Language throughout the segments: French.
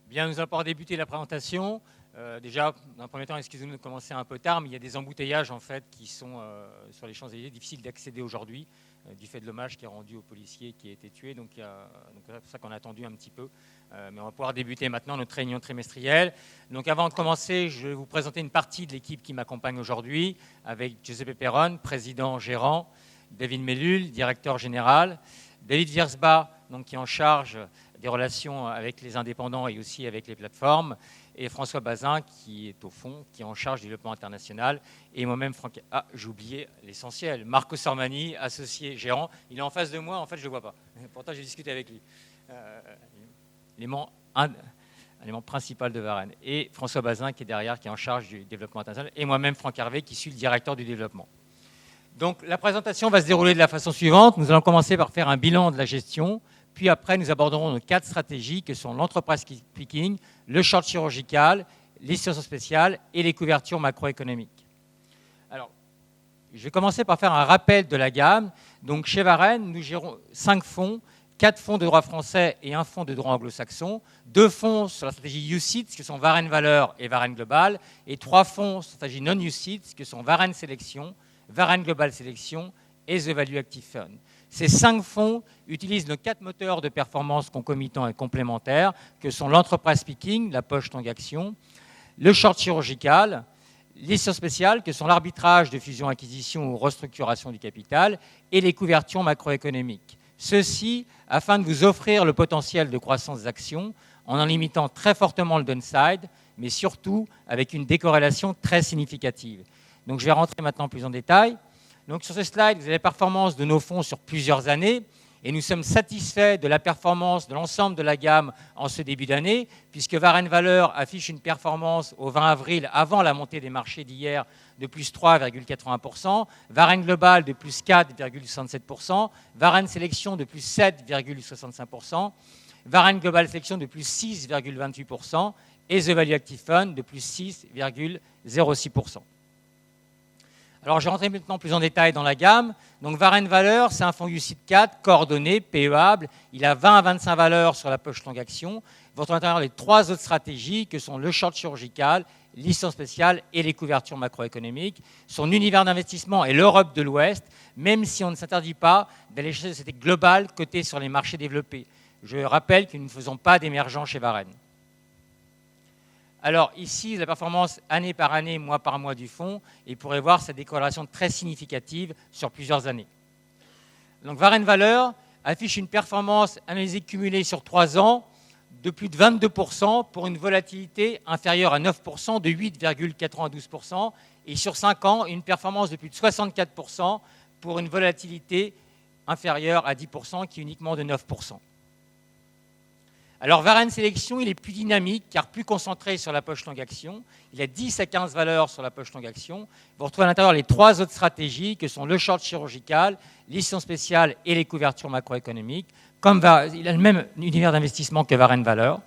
Bien, nous allons pouvoir débuter la présentation. Déjà, dans un premier temps, excusez-nous de commencer un peu tard, mais il y a des embouteillages en fait qui sont sur les Champs-Élysées, difficiles d'accéder aujourd'hui du fait de l'hommage qui est rendu au policier qui a été tué. Donc c'est pour ça qu'on a attendu un petit peu. Mais on va pouvoir débuter maintenant notre réunion trimestrielle. Donc avant de commencer, je vais vous présenter une partie de l'équipe qui m'accompagne aujourd'hui, avec Giuseppe Perron, président gérant, David Mellul, directeur général, David Wiersba, donc, qui est en charge des relations avec les indépendants et aussi avec les plateformes, et François Bazin, qui est au fond, qui est en charge du développement international, et moi-même, Franck... Ah, j'ai oublié l'essentiel, Marco Sormani, associé gérant. Il est en face de moi, en fait, je ne le vois pas. Pourtant, j'ai discuté avec lui. L'élément principal de Varenne. Et François Bazin, qui est derrière, qui est en charge du développement international, et moi-même, Franck Hervé, qui suis le directeur du développement. Donc, la présentation va se dérouler de la façon suivante. Nous allons commencer par faire un bilan de la gestion. Puis après, nous aborderons nos 4 stratégies que sont l'entreprise picking, le short chirurgical, les situations spéciales et les couvertures macroéconomiques. Alors, je vais commencer par faire un rappel de la gamme. Donc, chez Varenne, nous gérons 5 fonds, 4 fonds de droit français et 1 fonds de droit anglo-saxon, 2 fonds sur la stratégie UCITS, que sont Varenne Valeur et Varenne Global, et 3 fonds sur la stratégie non-UCITS, que sont Varenne Sélection, Varenne Global Sélection et The Value Active Fund. Ces 5 fonds utilisent nos 4 moteurs de performance concomitants et complémentaires, que sont l'entreprise picking, la poche longue action, le short chirurgical, les situations spéciales, que sont l'arbitrage de fusion-acquisition ou restructuration du capital, et les couvertures macroéconomiques. Ceci afin de vous offrir le potentiel de croissance des actions en limitant très fortement le downside, mais surtout avec une décorrélation très significative. Donc je vais rentrer maintenant plus en détail. Donc sur ce slide, vous avez la performance de nos fonds sur plusieurs années et nous sommes satisfaits de la performance de l'ensemble de la gamme en ce début d'année puisque Varenne Valeur affiche une performance au 20 avril avant la montée des marchés d'hier de plus 3,80%, Varenne Global de plus 4,67%, Varenne Sélection de plus 7,65%, Varenne Global Sélection de plus 6,28% et The Value Active Fund de plus 6,06%. Alors, je vais rentrer maintenant plus en détail dans la gamme. Donc, Varenne Valeur, c'est un fonds UCITS 4, coordonné, PEable. Il a 20 à 25 valeurs sur la poche longue action. Vous retrouvez à l'intérieur les 3 autres stratégies que sont le short chirurgical, licence spéciale et les couvertures macroéconomiques. Son univers d'investissement est l'Europe de l'Ouest, même si on ne s'interdit pas d'aller chercher des sociétés globales cotées sur les marchés développés. Je rappelle que nous ne faisons pas d'émergents chez Varenne. Alors ici, la performance année par année, mois par mois du fonds, et vous pourrez voir sa décorrélation très significative sur plusieurs années. Donc Varenne Valeur affiche une performance analysée cumulée sur 3 ans de plus de 22% pour une volatilité inférieure à 9% de 8,92% et sur 5 ans, une performance de plus de 64% pour une volatilité inférieure à 10% qui est uniquement de 9%. Alors, Varenne Sélection, il est plus dynamique car plus concentré sur la poche longue action. Il a 10 à 15 valeurs sur la poche longue action. Vous retrouvez à l'intérieur les 3 autres stratégies que sont le short chirurgical, les situations spéciales et les couvertures macroéconomiques. Il a le même univers d'investissement que Varenne Valeur.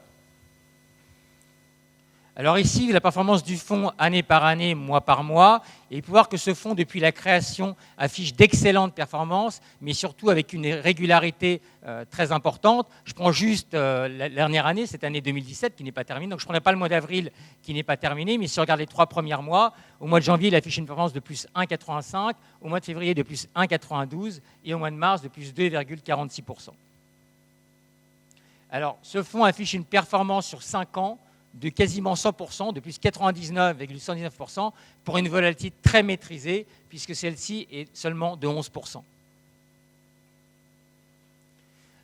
Alors ici, la performance du fonds année par année, mois par mois, et vous pouvez voir que ce fonds, depuis la création, affiche d'excellentes performances, mais surtout avec une régularité très importante. Je prends juste la dernière année, cette année 2017, qui n'est pas terminée. Donc je ne prendrai pas le mois d'avril, qui n'est pas terminé, mais si on regarde les 3 premiers mois, au mois de janvier, il affiche une performance de plus 1,85, au mois de février de plus 1,92 et au mois de mars de plus 2,46%. Alors, ce fonds affiche une performance sur 5 ans de quasiment 100%, de plus 99,119% pour une volatilité très maîtrisée, puisque celle-ci est seulement de 11%.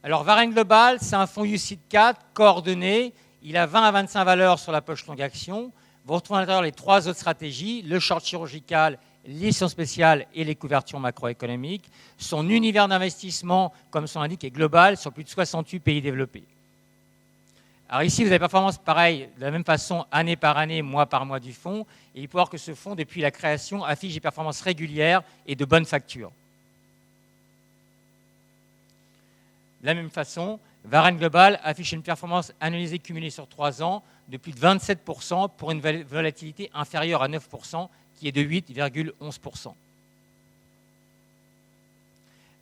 Alors, Varenne Global, c'est un fonds UCITS 4 coordonné. Il a 20 à 25 valeurs sur la poche longue action. Vous retrouvez à l'intérieur les 3 autres stratégies, le short chirurgical, les situations spéciales et les couvertures macroéconomiques. Son univers d'investissement, comme son indique, est global sur plus de 68 pays développés. Alors ici, vous avez performance pareil, de la même façon, année par année, mois par mois du fonds. Et il faut voir que ce fonds, depuis la création, affiche des performances régulières et de bonnes factures. De la même façon, Varenne Global affiche une performance analysée cumulée sur 3 ans de plus de 27% pour une volatilité inférieure à 9%, qui est de 8,11%.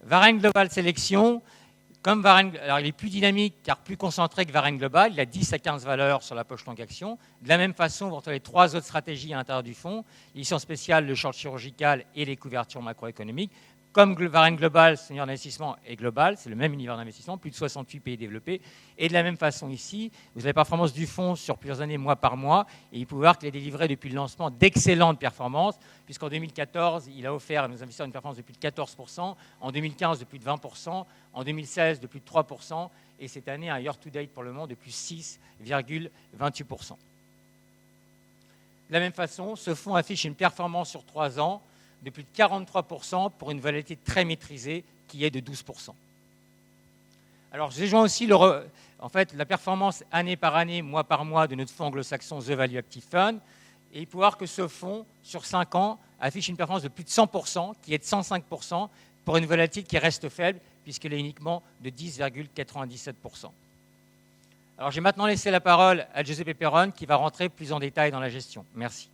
Varenne Global Sélection, Comme Varenne, alors il est plus dynamique car plus concentré que Varenne Global, il a 10 à 15 valeurs sur la poche longue action. De la même façon, vous retrouvez 3 autres stratégies à l'intérieur du fonds, l'édition spéciale, le short chirurgical et les couvertures macroéconomiques. Comme Varenne Global, c'est un univers d'investissement est global, c'est le même univers d'investissement, plus de 68 pays développés. Et de la même façon ici, vous avez la performance du fonds sur plusieurs années, mois par mois, et il peut voir qu'il a délivré depuis le lancement d'excellentes performances, puisqu'en 2014, il a offert à nos investisseurs une performance de plus de 14%, en 2015 de plus de 20%, en 2016 de plus de 3%, et cette année un year-to-date pour le monde de plus 6,28%. De la même façon, ce fonds affiche une performance sur 3 ans de plus de 43% pour une volatilité très maîtrisée qui est de 12%. Alors, je joins aussi en fait, la performance année par année, mois par mois de notre fonds anglo-saxon The Value Active Fund. Et il faut voir que ce fonds, sur 5 ans, affiche une performance de plus de 100%, qui est de 105%, pour une volatilité qui reste faible, puisqu'elle est uniquement de 10,97%. Alors, j'ai maintenant laissé la parole à Giuseppe Peron, qui va rentrer plus en détail dans la gestion. Merci.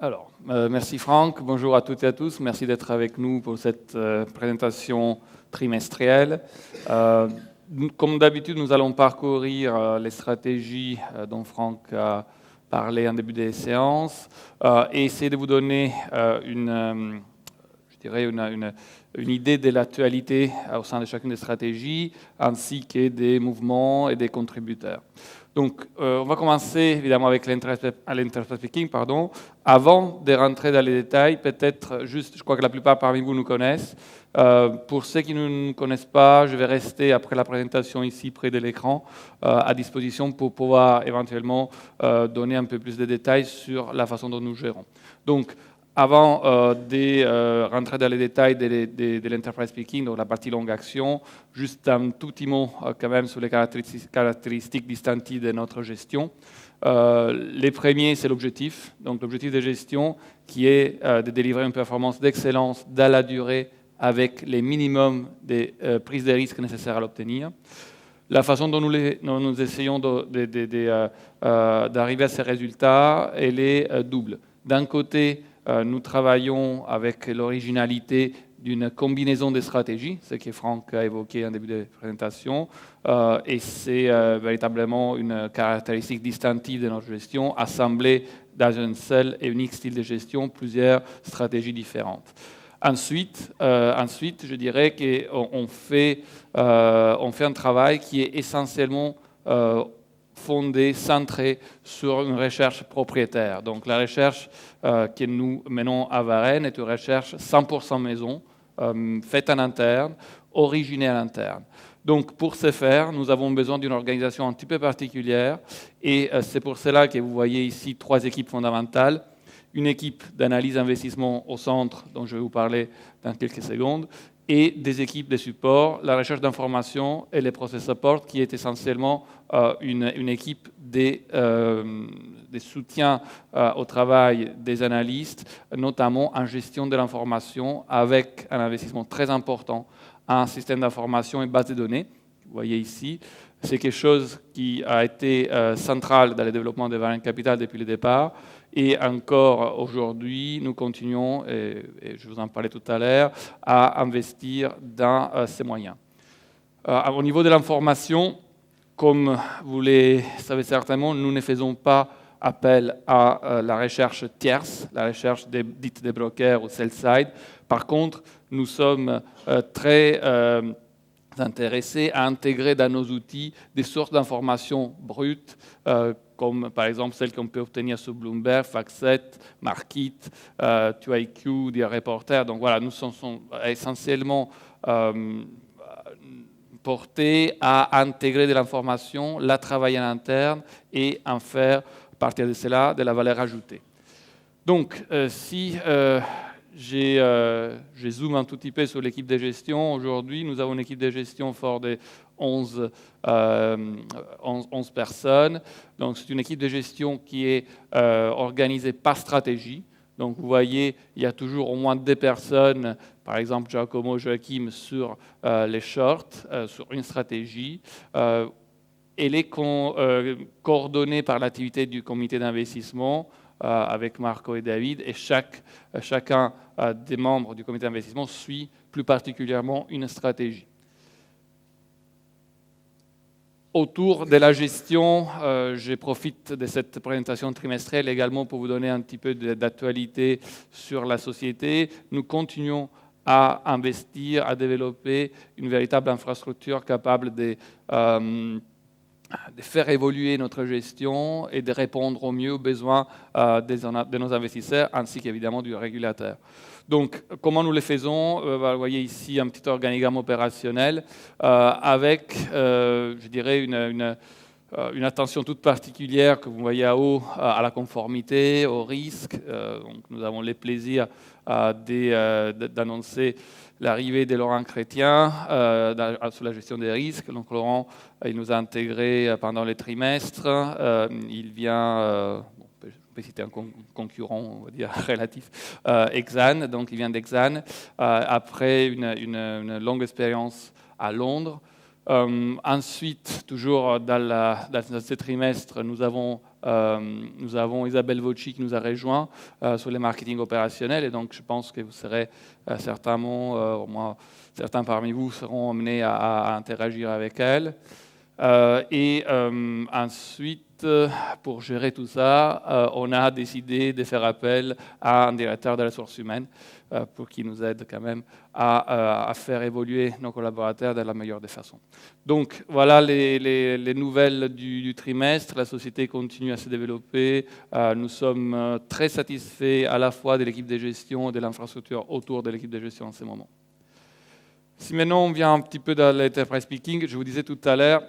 Alors, merci Franck, bonjour à toutes et à tous, merci d'être avec nous pour cette présentation trimestrielle. Comme d'habitude, nous allons parcourir les stratégies dont Franck a parlé en début des séances et essayer de vous donner une idée de l'actualité au sein de chacune des stratégies, ainsi que des mouvements et des contributeurs. Donc, on va commencer évidemment avec l'interest speaking. Avant de rentrer dans les détails, peut-être juste, je crois que la plupart parmi vous nous connaissent. Pour ceux qui ne nous connaissent pas, je vais rester après la présentation ici près de l'écran à disposition pour pouvoir éventuellement donner un peu plus de détails sur la façon dont nous gérons. Donc, avant de rentrer dans les détails de l'enterprise speaking, donc la partie longue action, juste un tout petit mot quand même sur les caractéristiques distinctives de notre gestion. Les premiers, c'est l'objectif. Donc l'objectif de gestion qui est de délivrer une performance d'excellence dans la durée avec les minimums des prises de risque nécessaires à l'obtenir. La façon dont nous essayons d'arriver à ces résultats, elle est double. D'un côté, nous travaillons avec l'originalité d'une combinaison de stratégies, ce que Franck a évoqué en début de présentation, et c'est véritablement une caractéristique distinctive de notre gestion, assembler dans un seul et unique style de gestion plusieurs stratégies différentes. Ensuite, je dirais qu'on fait un travail qui est essentiellement fondé, centré sur une recherche propriétaire. Donc la recherche que nous menons à Varenne est une recherche 100% maison, faite en interne, originée en interne. Donc pour ce faire, nous avons besoin d'une organisation un petit peu particulière et c'est pour cela que vous voyez ici 3 équipes fondamentales. Une équipe d'analyse d'investissement au centre, dont je vais vous parler dans quelques secondes, et des équipes de support, la recherche d'informations et les process support, qui est essentiellement une équipe de soutien au travail des analystes, notamment en gestion de l'information, avec un investissement très important en système d'information et base de données. Vous voyez ici, c'est quelque chose qui a été central dans le développement de Varenne Capital depuis le départ. Et encore aujourd'hui, nous continuons, et je vous en parlais tout à l'heure, à investir dans ces moyens. Au niveau de l'information, comme vous le savez certainement, nous ne faisons pas appel à la recherche tierce, la recherche dite des brokers ou sell-side. Par contre, nous sommes très intéressés à intégrer dans nos outils des sources d'informations brutes, comme par exemple celles qu'on peut obtenir sur Bloomberg, FactSet, Markit, 2IQ, The Reporter. Donc voilà, nous sommes essentiellement portés à intégrer de l'information, la travailler en interne et en faire, à partir de cela, de la valeur ajoutée. Donc, si je zoome un tout petit peu sur l'équipe de gestion, aujourd'hui, nous avons une équipe de gestion forte de 11 personnes. Donc, c'est une équipe de gestion qui est organisée par stratégie. Donc, vous voyez, il y a toujours au moins 2 personnes, par exemple Giacomo, Joachim, sur les shorts, sur une stratégie. Elle est coordonnée par l'activité du comité d'investissement avec Marco et David, et chacun des membres du comité d'investissement suit plus particulièrement une stratégie. Autour de la gestion, je profite de cette présentation trimestrielle également pour vous donner un petit peu d'actualité sur la société. Nous continuons à investir, à développer une véritable infrastructure capable de faire évoluer notre gestion et de répondre au mieux aux besoins de nos investisseurs ainsi qu'évidemment du régulateur. Donc, comment nous le faisons? Vous voyez ici un petit organigramme opérationnel avec, je dirais, une attention toute particulière que vous voyez en haut à la conformité, au risque. Donc, nous avons le plaisir d'annoncer l'arrivée de Laurent Chrétien sur la gestion des risques. Donc, Laurent, il nous a intégrés pendant les trimestres. Il vient... je peux citer un concurrent, on va dire, relatif, Exane, donc il vient d'Exane, après une longue expérience à Londres. Ensuite, toujours dans ce trimestre, nous avons Isabelle Vocci qui nous a rejoint sur le marketing opérationnel, et donc je pense que vous serez certainement, au moins certains parmi vous seront amenés à interagir avec elle. Et ensuite, pour gérer tout ça, on a décidé de faire appel à un directeur de ressources humaines pour qu'il nous aide quand même à faire évoluer nos collaborateurs de la meilleure des façons. Donc voilà les nouvelles du trimestre. La société continue à se développer. Nous sommes très satisfaits à la fois de l'équipe de gestion et de l'infrastructure autour de l'équipe de gestion en ce moment. Si maintenant on vient un petit peu dans l'enterprise speaking, je vous disais tout à l'heure,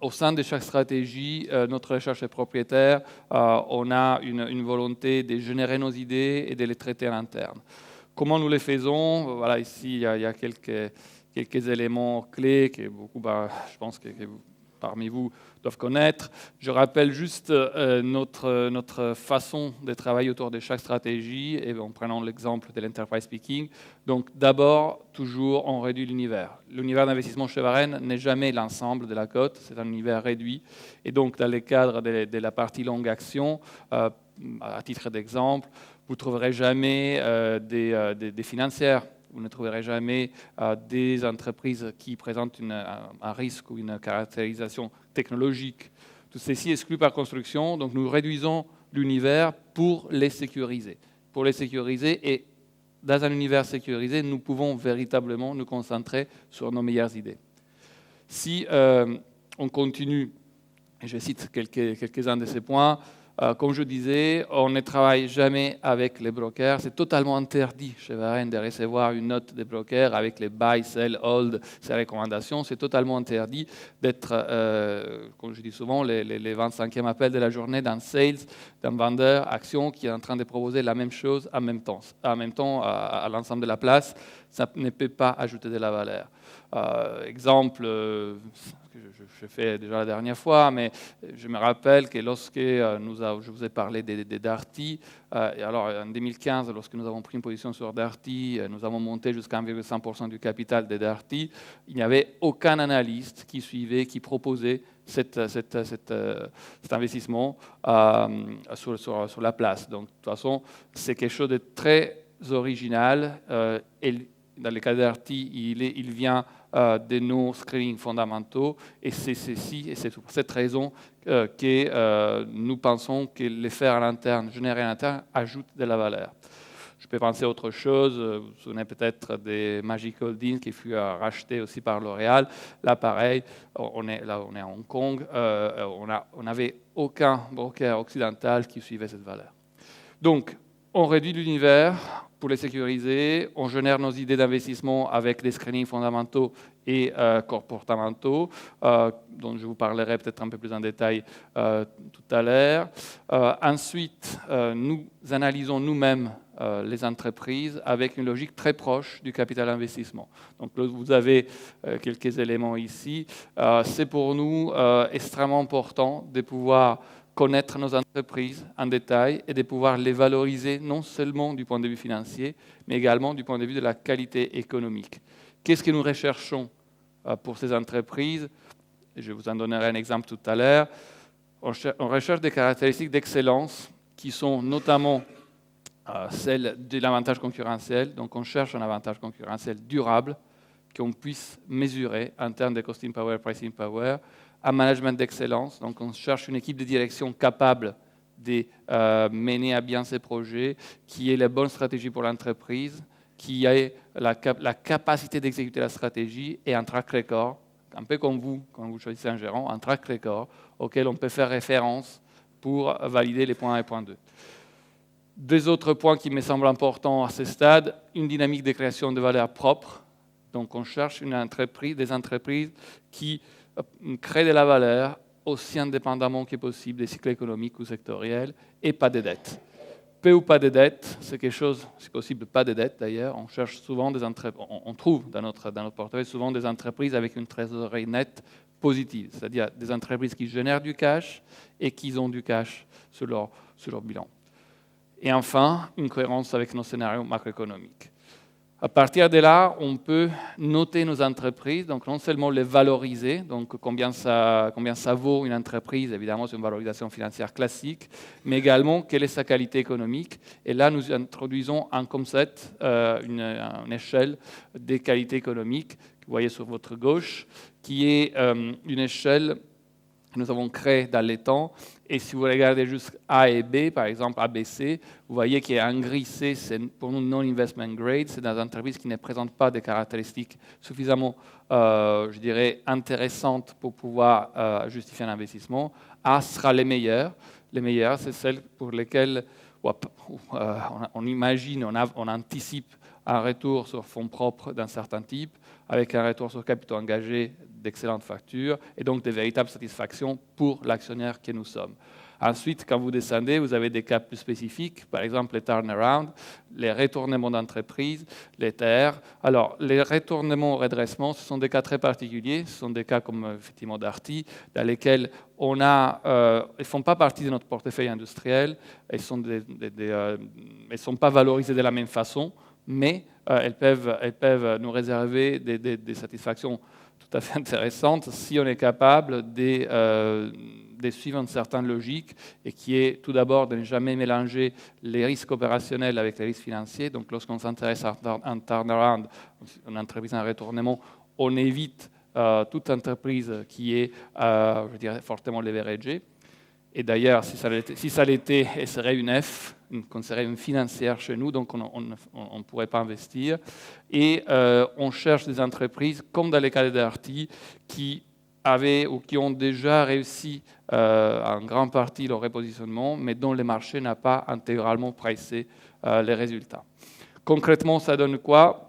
au sein de chaque stratégie, notre recherche est propriétaire, on a une volonté de générer nos idées et de les traiter en interne. Comment nous les faisons? Voilà, ici, il y a quelques éléments clés que beaucoup, je pense que parmi vous doivent connaître. Je rappelle juste notre façon de travailler autour de chaque stratégie, et en prenant l'exemple de l'enterprise speaking. Donc d'abord, toujours, on réduit l'univers. L'univers d'investissement chez Varenne n'est jamais l'ensemble de la cote, c'est un univers réduit. Et donc, dans le cadre de la partie longue action, à titre d'exemple, vous ne trouverez jamais des financières. Vous ne trouverez jamais des entreprises qui présentent un risque ou une caractérisation technologique. Tout ceci est exclu par construction, donc nous réduisons l'univers pour les sécuriser. Pour les sécuriser, et dans un univers sécurisé, nous pouvons véritablement nous concentrer sur nos meilleures idées. Si on continue, et je cite quelques-uns de ces points, comme je disais, on ne travaille jamais avec les brokers. C'est totalement interdit chez Varenne de recevoir une note des brokers avec les buy, sell, hold, ces recommandations. C'est totalement interdit d'être, comme je dis souvent, les 25e appels de la journée d'un sales, d'un vendeur, action qui est en train de proposer la même chose en même temps à l'ensemble de la place. Ça ne peut pas ajouter de la valeur. Exemple, je fais déjà la dernière fois, mais je me rappelle que lorsque je vous ai parlé des Darty, alors en 2015, lorsque nous avons pris une position sur Darty, nous avons monté jusqu'à 1,5% du capital des Darty, il n'y avait aucun analyste qui suivait, qui proposait cet investissement sur la place. Donc, de toute façon, c'est quelque chose de très original. Et dans le cas d'Darty, il vient de nos screenings fondamentaux, et c'est ceci, et c'est pour cette raison que nous pensons que les faire à l'interne, générer à l'interne, ajoute de la valeur. Je peux penser à autre chose, vous vous souvenez peut-être des Magic Holdings qui fut racheté aussi par L'Oréal. Là, pareil, on est à Hong Kong, on n'avait aucun broker occidental qui suivait cette valeur. Donc, on réduit l'univers pour les sécuriser, on génère nos idées d'investissement avec des screenings fondamentaux et comportementaux, dont je vous parlerai peut-être un peu plus en détail tout à l'heure. Ensuite, nous analysons nous-mêmes les entreprises avec une logique très proche du capital investissement. Donc vous avez quelques éléments ici. C'est pour nous extrêmement important de pouvoir connaître nos entreprises en détail et de pouvoir les valoriser non seulement du point de vue financier, mais également du point de vue de la qualité économique. Qu'est-ce que nous recherchons pour ces entreprises? Je vous en donnerai un exemple tout à l'heure. On recherche des caractéristiques d'excellence qui sont notamment celle de l'avantage concurrentiel. Donc on cherche un avantage concurrentiel durable qu'on puisse mesurer en termes de costing power, pricing power, un management d'excellence. Donc on cherche une équipe de direction capable de mener à bien ces projets, qui ait la bonne stratégie pour l'entreprise, qui ait la capacité d'exécuter la stratégie et un track record, un peu comme vous, quand vous choisissez un gérant, un track record auquel on peut faire référence pour valider les points 1 et point 2. Deux autres points qui me semblent importants à ce stade, une dynamique de création de valeur propre. Donc on cherche des entreprises qui créent de la valeur aussi indépendamment que possible des cycles économiques ou sectoriels et pas de dettes. Peu ou pas de dettes, c'est quelque chose, c'est possible, pas de dettes d'ailleurs. On cherche souvent on trouve dans notre portefeuille souvent des entreprises avec une trésorerie nette positive, c'est-à-dire des entreprises qui génèrent du cash et qui ont du cash sur leur bilan. Et enfin, une cohérence avec nos scénarios macroéconomiques. À partir de là, on peut noter nos entreprises, donc non seulement les valoriser, donc combien ça vaut une entreprise, évidemment c'est une valorisation financière classique, mais également quelle est sa qualité économique. Et là, nous introduisons un concept, une échelle des qualités économiques, que vous voyez sur votre gauche, qui est une échelle que nous avons créée dans les temps. Et si vous regardez juste A et B, par exemple ABC, vous voyez qu'il y a un gris C, c'est pour nous non-investment grade, c'est dans une entreprise qui ne présente pas des caractéristiques suffisamment, je dirais, intéressantes pour pouvoir justifier un investissement. A sera les meilleurs. Les meilleurs, c'est celles pour lesquelles on imagine, on anticipe un retour sur fonds propres d'un certain type, avec un retour sur capitaux engagés d'excellentes factures, et donc de véritables satisfactions pour l'actionnaire que nous sommes. Ensuite, quand vous descendez, vous avez des cas plus spécifiques, par exemple les turnaround, les retournements d'entreprise, les TR. Alors, les retournements au redressement, ce sont des cas très particuliers, ce sont des cas comme effectivement Darty, dans lesquels ils ne font pas partie de notre portefeuille industriel, ils ne sont pas valorisés de la même façon, mais elles peuvent nous réserver des satisfactions tout à fait intéressantes si on est capable de suivre une certaine logique et qui est tout d'abord de ne jamais mélanger les risques opérationnels avec les risques financiers. Donc lorsqu'on s'intéresse à un turnaround, une entreprise en retournement, on évite toute entreprise qui est, je dirais, fortement leveragée. Et d'ailleurs, si ça l'était, elle serait une F, serait une financière chez nous, donc on ne pourrait pas investir. Et on cherche des entreprises, comme dans les cas de Darty, qui avaient ou qui ont déjà réussi en grande partie leur repositionnement, mais dont le marché n'a pas intégralement pricé les résultats. Concrètement, ça donne quoi ?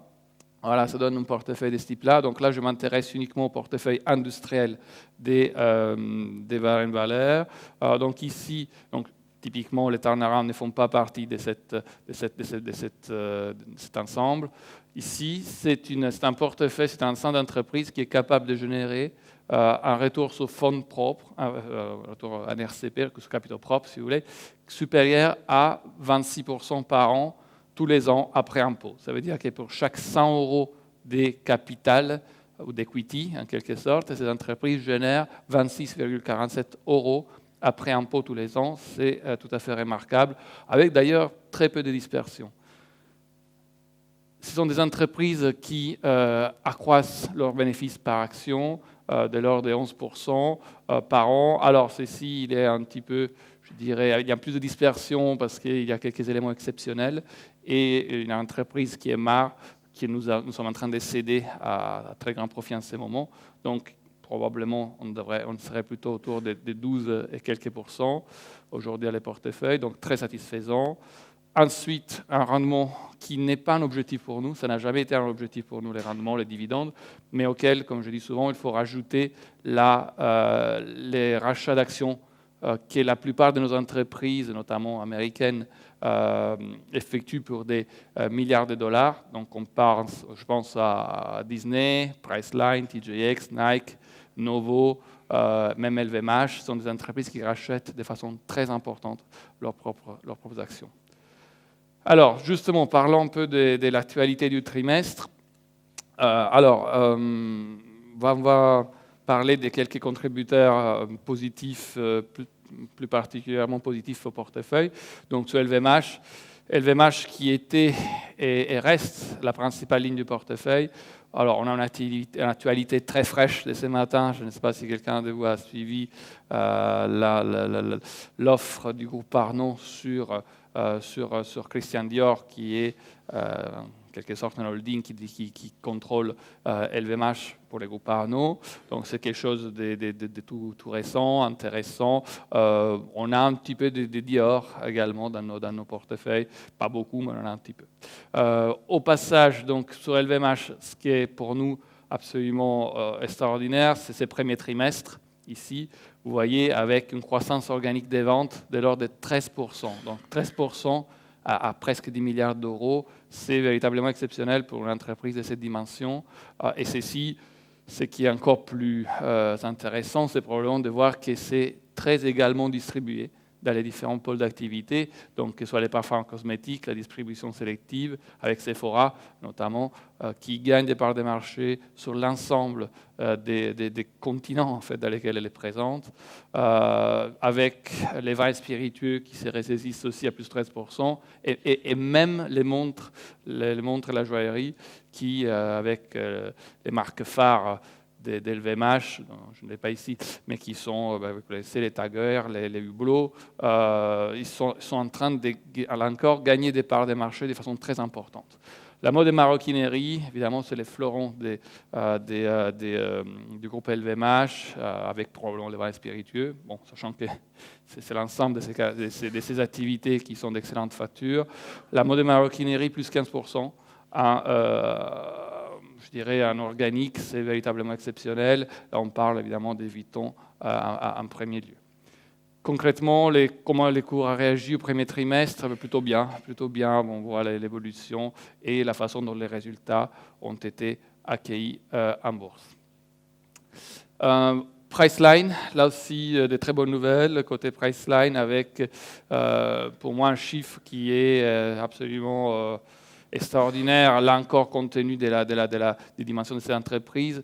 Voilà, ça donne un portefeuille de ce type-là. Donc là, je m'intéresse uniquement au portefeuille industriel des valeurs. Donc ici, typiquement, les turnarounds ne font pas partie de cet ensemble. Ici, c'est un portefeuille, c'est un ensemble d'entreprises qui est capable de générer un retour sur fonds propres, un retour en RCP, sur capitaux propres, si vous voulez, supérieur à 26% par an, tous les ans après impôt. Ça veut dire que pour chaque 100 € de capital ou d'equity, en quelque sorte, ces entreprises génèrent 26,47 € après impôt tous les ans. C'est tout à fait remarquable, avec d'ailleurs très peu de dispersion. Ce sont des entreprises qui accroissent leurs bénéfices par action de l'ordre de 11% par an. Alors ceci, il est un petit peu, je dirais, il y a plus de dispersion parce qu'il y a quelques éléments exceptionnels, et une entreprise qui est MAR, que nous sommes en train de céder à très grand profit en ce moment. Donc probablement on serait plutôt autour de 12 et quelques pourcents aujourd'hui à les portefeuilles, donc très satisfaisant. Ensuite, un rendement qui n'est pas un objectif pour nous, ça n'a jamais été un objectif pour nous, les rendements, les dividendes, mais auquel, comme je dis souvent, il faut rajouter les rachats d'actions que la plupart de nos entreprises, notamment américaines, effectuent pour des milliards de dollars. Donc on pense, je pense à Disney, Priceline, TJX, Nike, Novo, même LVMH, sont des entreprises qui rachètent de façon très importante leurs propres actions. Alors, justement, parlons un peu de l'actualité du trimestre. On va parler de quelques contributeurs positifs, plus particulièrement positifs au portefeuille. Donc, sur LVMH, LVMH qui était et reste la principale ligne du portefeuille. Alors, on a une actualité très fraîche de ce matin. Je ne sais pas si quelqu'un de vous a suivi l'offre du groupe Arnault sur Christian Dior, qui est en quelque sorte un holding qui contrôle LVMH pour les groupes Arnault. Donc, c'est quelque chose de tout récent, intéressant. On a un petit peu de Dior également dans nos portefeuilles. Pas beaucoup, mais on en a un petit peu. Au passage, donc, sur LVMH, ce qui est pour nous absolument extraordinaire, c'est ces premiers trimestres. Ici, vous voyez, avec une croissance organique des ventes de l'ordre de 13%. Donc 13% à presque 10 milliards d'euros, c'est véritablement exceptionnel pour une entreprise de cette dimension. Et ceci, ce qui est encore plus intéressant, c'est probablement de voir que c'est très également distribué dans les différents pôles d'activité, donc que ce soit les parfums cosmétiques, la distribution sélective, avec Sephora notamment, qui gagne des parts de marché sur l'ensemble des continents en fait, dans lesquels elle est présente, avec les vins spiritueux qui se ressaisissent aussi à plus de 13%, et même les montres et la joaillerie qui, avec les marques phares d'LVMH, je ne l'ai pas ici, mais qui sont, vous connaissez les Tiger, les Hublot, ils sont en train de encore gagner des parts de marché de façon très importante. La mode et maroquinerie, évidemment, c'est les fleurons du groupe LVMH, avec probablement les vins spiritueux, bon, sachant que c'est l'ensemble de ces activités qui sont d'excellentes factures. La mode et maroquinerie, plus 15%. Je dirais en organique, c'est véritablement exceptionnel. Là, on parle évidemment des Vuitton en premier lieu. Concrètement, comment les cours ont réagi au premier trimestre? Plutôt bien. On voit l'évolution et la façon dont les résultats ont été accueillis en bourse. Priceline, là aussi de très bonnes nouvelles, côté Priceline, avec pour moi un chiffre qui est absolument extraordinaire, là encore compte tenu des dimensions de cette entreprise.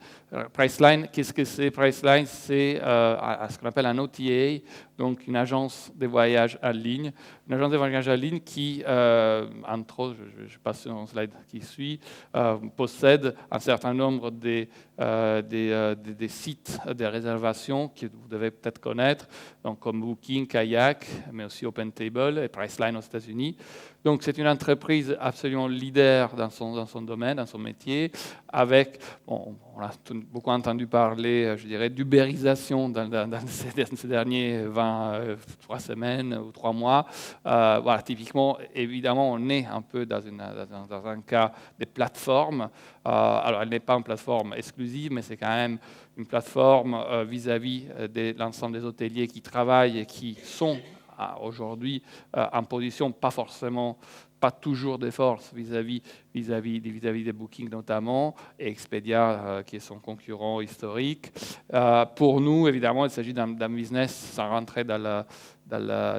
Priceline, qu'est-ce que c'est? Priceline, c'est ce qu'on appelle un OTA, donc une agence de voyage en ligne. Une agence de voyage en ligne qui, entre autres, je passe sur un slide qui suit, possède un certain nombre des sites de réservation que vous devez peut-être connaître, donc comme Booking, Kayak, mais aussi OpenTable et Priceline aux États-Unis. Donc c'est une entreprise absolument leader dans son domaine, dans son métier, avec, bon, on a beaucoup entendu parler, je dirais, d'ubérisation dans ces derniers 3 semaines ou 3 mois. Voilà, typiquement, évidemment, on est un peu dans un cas des plateformes. Alors, elle n'est pas une plateforme exclusive, mais c'est quand même une plateforme vis-à-vis de l'ensemble des hôteliers qui travaillent et qui sont aujourd'hui en position pas toujours de force vis-à-vis des bookings notamment, et Expedia qui est son concurrent historique. Pour nous, évidemment, il s'agit d'un business sans rentrer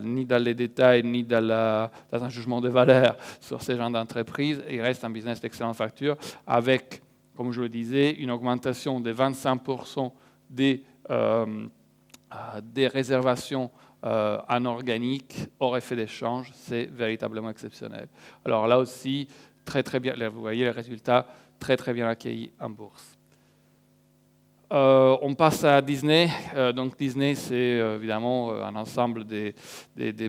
ni dans les détails, ni dans un jugement de valeur sur ces genres d'entreprises. Il reste un business d'excellente facture avec, comme je le disais, une augmentation de 25% des réservations en organique, hors effet d'échange, c'est véritablement exceptionnel. Alors là aussi, très bien, vous voyez les résultats très bien accueillis en bourse. On passe à Disney. Donc Disney, c'est évidemment un ensemble des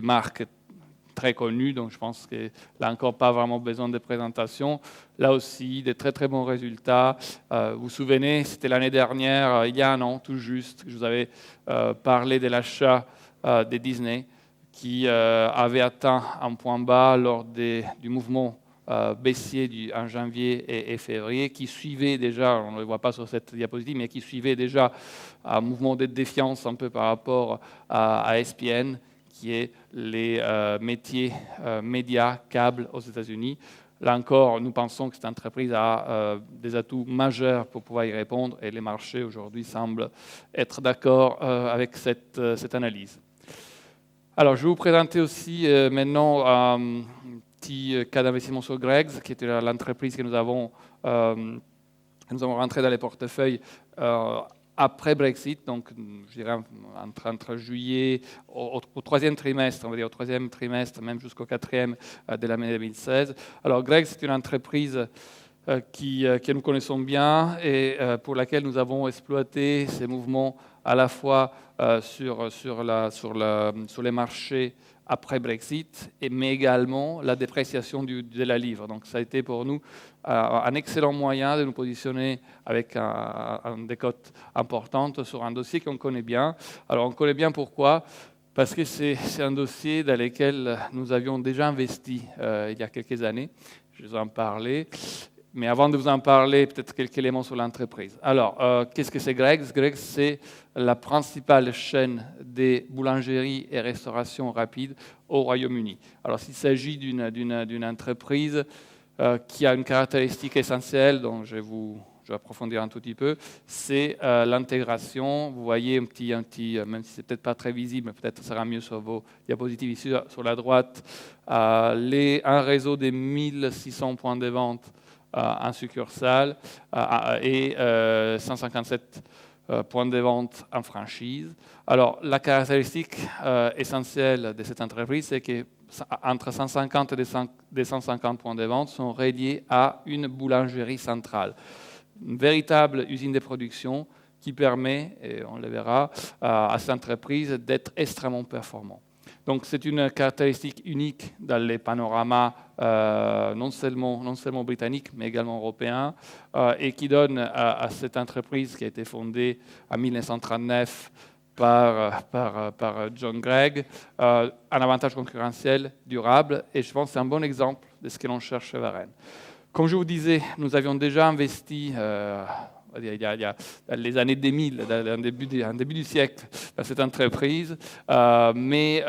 marques très connues, donc je pense que là encore pas vraiment besoin de présentation. Là aussi, des très bons résultats. Vous vous souvenez, c'était l'année dernière, il y a un an tout juste, que je vous avais parlé de l'achat de Disney, qui avait atteint un point bas lors du mouvement baissier en janvier et février, qui suivait déjà, on ne le voit pas sur cette diapositive, mais qui suivait déjà un mouvement de défiance un peu par rapport à ESPN, qui est les métiers médias, câbles aux États-Unis. Là encore, nous pensons que cette entreprise a des atouts majeurs pour pouvoir y répondre, et les marchés aujourd'hui semblent être d'accord avec cette analyse. Alors, je vais vous présenter aussi maintenant un petit cas d'investissement sur Greggs, qui était l'entreprise que nous avons rentré dans les portefeuilles après Brexit, donc je dirais entre juillet au troisième trimestre, on va dire au troisième trimestre, même jusqu'au quatrième de l'année 2016. Alors Greggs, c'est une entreprise que nous connaissons bien et pour laquelle nous avons exploité ces mouvements à la fois sur les marchés après Brexit, mais également la dépréciation de la livre. Donc ça a été pour nous un excellent moyen de nous positionner avec des cotes importantes sur un dossier qu'on connaît bien. Alors on connaît bien pourquoi ? Parce que c'est un dossier dans lequel nous avions déjà investi il y a quelques années. Je vais vous en parler. Mais avant de vous en parler, peut-être quelques éléments sur l'entreprise. Alors, qu'est-ce que c'est Greggs ? Greggs, c'est la principale chaîne des boulangeries et restaurations rapides au Royaume-Uni. Alors, s'il s'agit d'une entreprise qui a une caractéristique essentielle, dont je vais approfondir un tout petit peu, c'est l'intégration. Vous voyez un petit, même si c'est peut-être pas très visible, mais peut-être ça sera mieux sur vos diapositives ici sur la droite, un réseau de 1600 points de vente en succursale et 157 points de vente en franchise. Alors, la caractéristique essentielle de cette entreprise, c'est qu'entre 150 et 250 points de vente sont reliés à une boulangerie centrale. Une véritable usine de production qui permet, et on le verra, à cette entreprise d'être extrêmement performante. Donc c'est une caractéristique unique dans les panoramas non seulement britanniques, mais également européens, et qui donne à cette entreprise qui a été fondée en 1939 par John Gregg un avantage concurrentiel durable, et je pense que c'est un bon exemple de ce que l'on cherche chez Varenne. Comme je vous disais, nous avions déjà investi il y a les années 2000, en début du siècle, dans cette entreprise. Et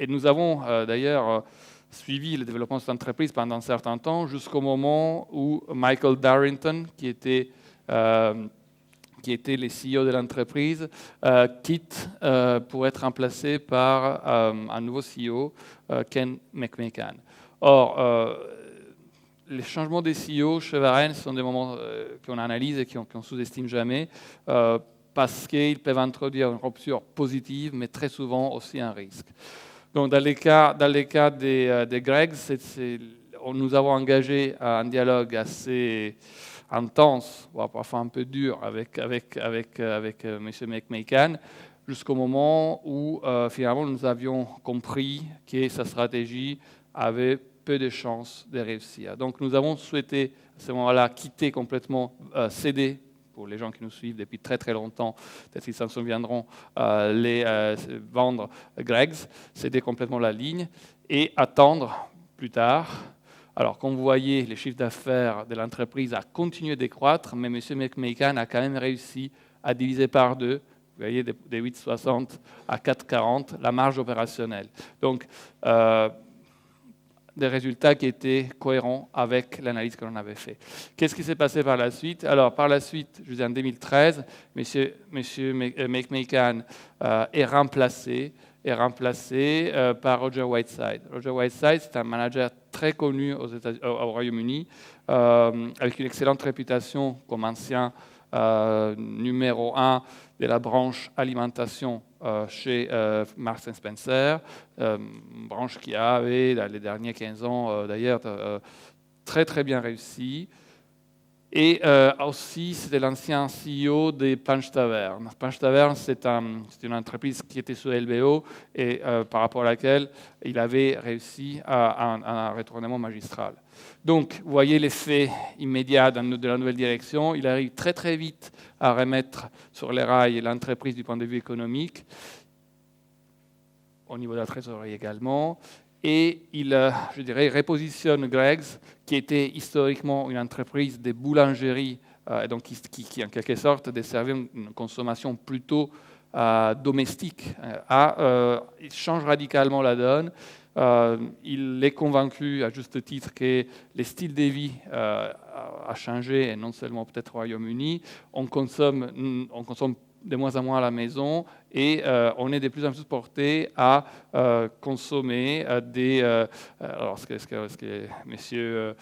nous avons d'ailleurs suivi le développement de cette entreprise pendant un certain temps, jusqu'au moment où Michael Darrington, qui était le CEO de l'entreprise, quitte pour être remplacé par un nouveau CEO, Ken McMacan. Or, les changements des CEO chez Varenne sont des moments qu'on analyse et qu'on sous-estime jamais parce qu'ils peuvent introduire une rupture positive, mais très souvent aussi un risque. Donc, dans les cas des Greggs, nous avons engagé un dialogue assez intense, voire parfois un peu dur, avec M. McMacan, jusqu'au moment où finalement nous avions compris que sa stratégie avait peu de chances de réussir. Donc nous avons souhaité à ce moment-là quitter complètement, céder, pour les gens qui nous suivent depuis très très longtemps, peut-être qu'ils s'en souviendront, vendre Greggs, céder complètement la ligne et attendre plus tard. Alors, comme vous voyez, les chiffres d'affaires de l'entreprise a continué de croître, mais M. McMacan a quand même réussi à diviser par deux, vous voyez, de 8,60 à 4,40, la marge opérationnelle. Donc, des résultats qui étaient cohérents avec l'analyse que l'on avait faite. Qu'est-ce qui s'est passé par la suite ? Alors, par la suite, je vous dis en 2013, M. McMacan est remplacé par Roger Whiteside. Roger Whiteside, c'est un manager très connu au Royaume-Uni, avec une excellente réputation comme ancien numéro 1 de la branche alimentation chez Marks & Spencer, branche qui avait, dans les derniers 15 ans, d'ailleurs, très très bien réussi. Et aussi, c'était l'ancien CEO de Punch Tavern. Punch Tavern, c'est une entreprise qui était sous LBO et par rapport à laquelle il avait réussi à un retournement magistral. Donc, vous voyez l'effet immédiat de la nouvelle direction. Il arrive très très vite à remettre sur les rails l'entreprise du point de vue économique, au niveau de la trésorerie également. Et il, je dirais, repositionne Greggs, qui était historiquement une entreprise de boulangerie, donc qui en quelque sorte desservait une consommation plutôt domestique. Il change radicalement la donne. Il est convaincu, à juste titre, que le style de vie a changé, et non seulement peut-être au Royaume-Uni. On consomme de moins en moins à la maison et on est de plus en plus porté à consommer alors ce que M.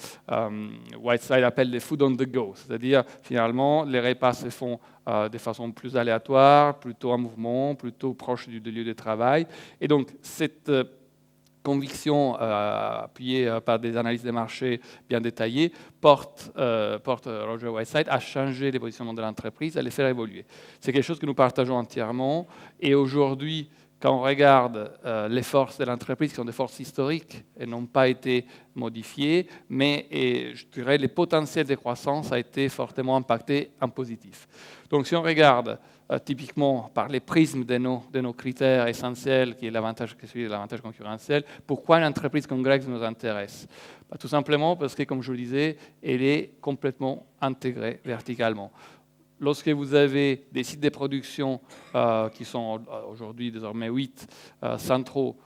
Whiteside appelle des food on the go, c'est-à-dire finalement les repas se font de façon plus aléatoire, plutôt en mouvement, plutôt proche du lieu de travail. Et donc cette conviction appuyée par des analyses de marché bien détaillées porte Roger Whiteside à changer les positionnements de l'entreprise, à les faire évoluer. C'est quelque chose que nous partageons entièrement. Et aujourd'hui, quand on regarde les forces de l'entreprise, qui sont des forces historiques et n'ont pas été modifiées, mais je dirais les potentiels de croissance a été fortement impacté en positif. Donc si on regarde typiquement par les prismes de nos critères essentiels, qui est l'avantage concurrentiel, pourquoi une entreprise comme Greggs nous intéresse? Tout simplement parce que, comme je le disais, elle est complètement intégrée verticalement. Lorsque vous avez des sites de production qui sont aujourd'hui désormais 8 centraux,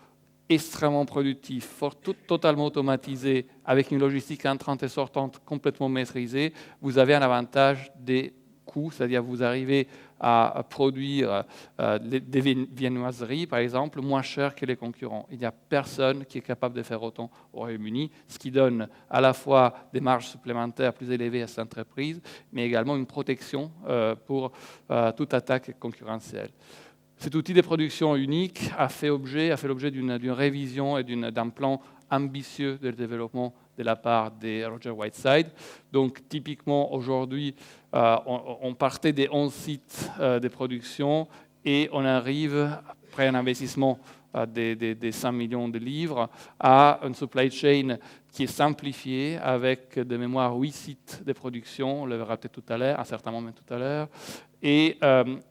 extrêmement productifs, totalement automatisés, avec une logistique entrante et sortante complètement maîtrisée, vous avez un avantage des coûts, c'est-à-dire vous arrivez à produire des viennoiseries, par exemple, moins chères que les concurrents. Il n'y a personne qui est capable de faire autant au Royaume-Uni, ce qui donne à la fois des marges supplémentaires plus élevées à cette entreprise, mais également une protection pour toute attaque concurrentielle. Cet outil de production unique a fait l'objet d'une révision et d'un plan ambitieux de développement de la part de Roger Whiteside. Donc, typiquement, aujourd'hui, on partait des 11 sites de production et on arrive, après un investissement des 5 millions de livres, à une supply chain qui est simplifiée avec de mémoire 8 sites de production, on le verra peut-être tout à l'heure, à un certain moment tout à l'heure, et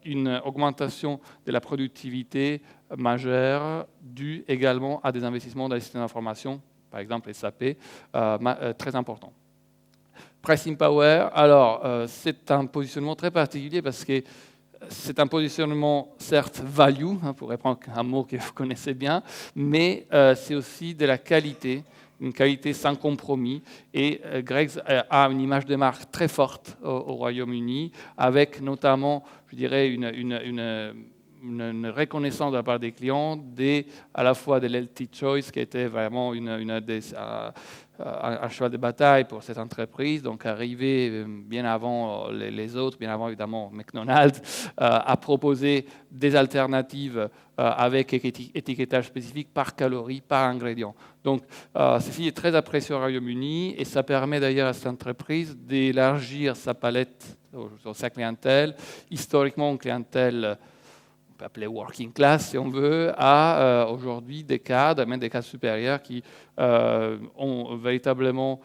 une augmentation de la productivité majeure due également à des investissements dans les systèmes d'information, par exemple SAP, très important. Pricing Power, alors c'est un positionnement très particulier parce que c'est un positionnement certes value, pour reprendre un mot que vous connaissez bien, mais c'est aussi de la qualité, une qualité sans compromis. Et Greggs a une image de marque très forte au Royaume-Uni, avec notamment, je dirais, une reconnaissance de la part des clients, à la fois de l'healthy choice, qui était vraiment un cheval de bataille pour cette entreprise, donc arrivé bien avant les autres, bien avant évidemment McDonald's, à proposer des alternatives avec étiquetage spécifique par calories, par ingrédient. Donc ceci est très apprécié au Royaume-Uni et ça permet d'ailleurs à cette entreprise d'élargir sa palette, sa clientèle, historiquement une clientèle on peut appeler working class si on veut, à aujourd'hui des cadres, même des cadres supérieurs qui ont véritablement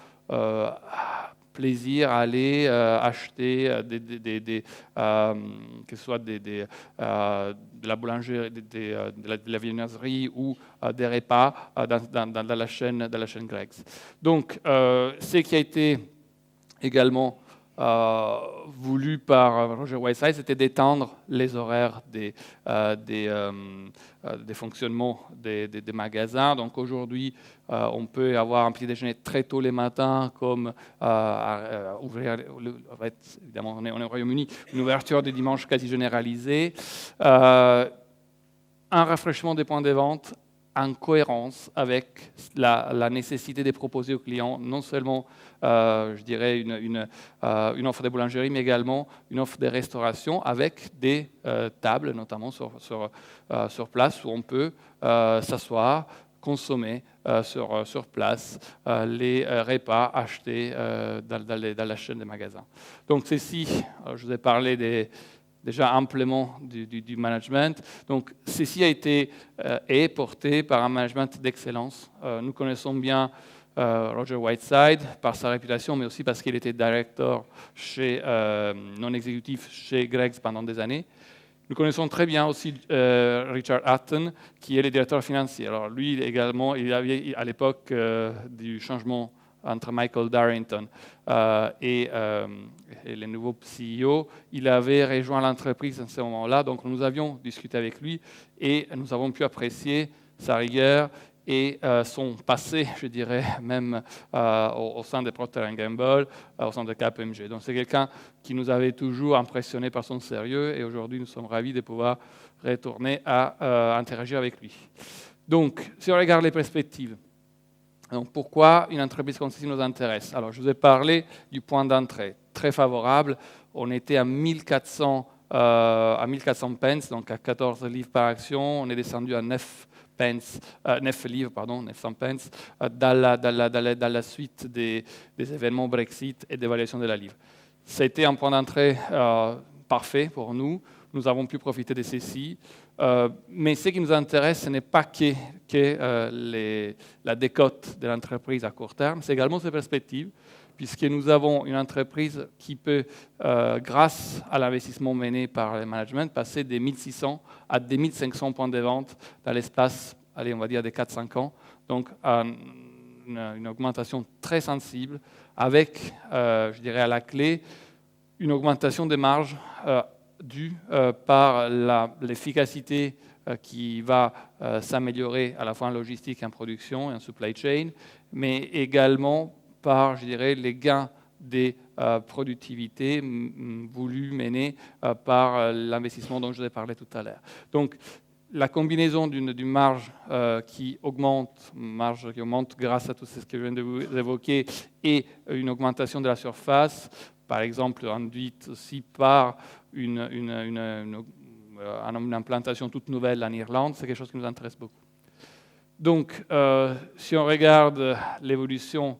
plaisir à aller acheter que ce soit de la boulangerie, de la viennoiserie ou des repas dans la chaîne Greggs. Donc, ce qui a été également voulu par Roger Whiteside, c'était d'étendre les horaires des fonctionnements des magasins. Donc aujourd'hui, on peut avoir un petit déjeuner très tôt les matins, comme ouvrir, évidemment on est au Royaume-Uni, une ouverture des dimanches quasi généralisée, un rafraîchissement des points de vente en cohérence avec la nécessité de proposer aux clients non seulement, je dirais, une offre de boulangerie, mais également une offre de restauration avec des tables, notamment sur place, où on peut s'asseoir, consommer sur place les repas achetés dans la chaîne des magasins. Donc ceci, je vous ai parlé déjà amplement du management. Donc, ceci a été est porté par un management d'excellence. Nous connaissons bien Roger Whiteside par sa réputation, mais aussi parce qu'il était directeur non exécutif chez Greggs pendant des années. Nous connaissons très bien aussi Richard Hutton, qui est le directeur financier. Alors lui également, il avait à l'époque du changement entre Michael Darrington et le nouveau CEO, il avait rejoint l'entreprise à ce moment-là, donc nous avions discuté avec lui et nous avons pu apprécier sa rigueur et sont passés, je dirais, même au sein de Procter & Gamble, au sein de KPMG. Donc c'est quelqu'un qui nous avait toujours impressionné par son sérieux et aujourd'hui nous sommes ravis de pouvoir retourner à interagir avec lui. Donc, si on regarde les perspectives, donc pourquoi une entreprise comme celle-ci nous intéresse? Alors, je vous ai parlé du point d'entrée, très favorable. On était à 1400 pence, donc à 14 livres par action. On est descendu à 9 livres, 900 pence, dans la suite des événements Brexit et d'évaluation de la livre. C'était un point d'entrée parfait pour nous. Nous avons pu profiter de ceci. Mais ce qui nous intéresse, ce n'est pas que la décote de l'entreprise à court terme, c'est également ses perspectives, puisque nous avons une entreprise qui peut, grâce à l'investissement mené par le management, passer des 1600 à des 1500 points de vente dans l'espace, allez, on va dire, des 4-5 ans. Donc, une augmentation très sensible, avec, je dirais, à la clé, une augmentation des marges due par l'efficacité qui va s'améliorer à la fois en logistique, en production et en supply chain, mais également par, je dirais, les gains des productivités voulus mener par l'investissement dont je vous ai parlé tout à l'heure. Donc, la combinaison d'une marge qui augmente grâce à tout ce que je viens de vous évoquer et une augmentation de la surface, par exemple induite aussi par une implantation toute nouvelle en Irlande, c'est quelque chose qui nous intéresse beaucoup. Donc, si on regarde l'évolution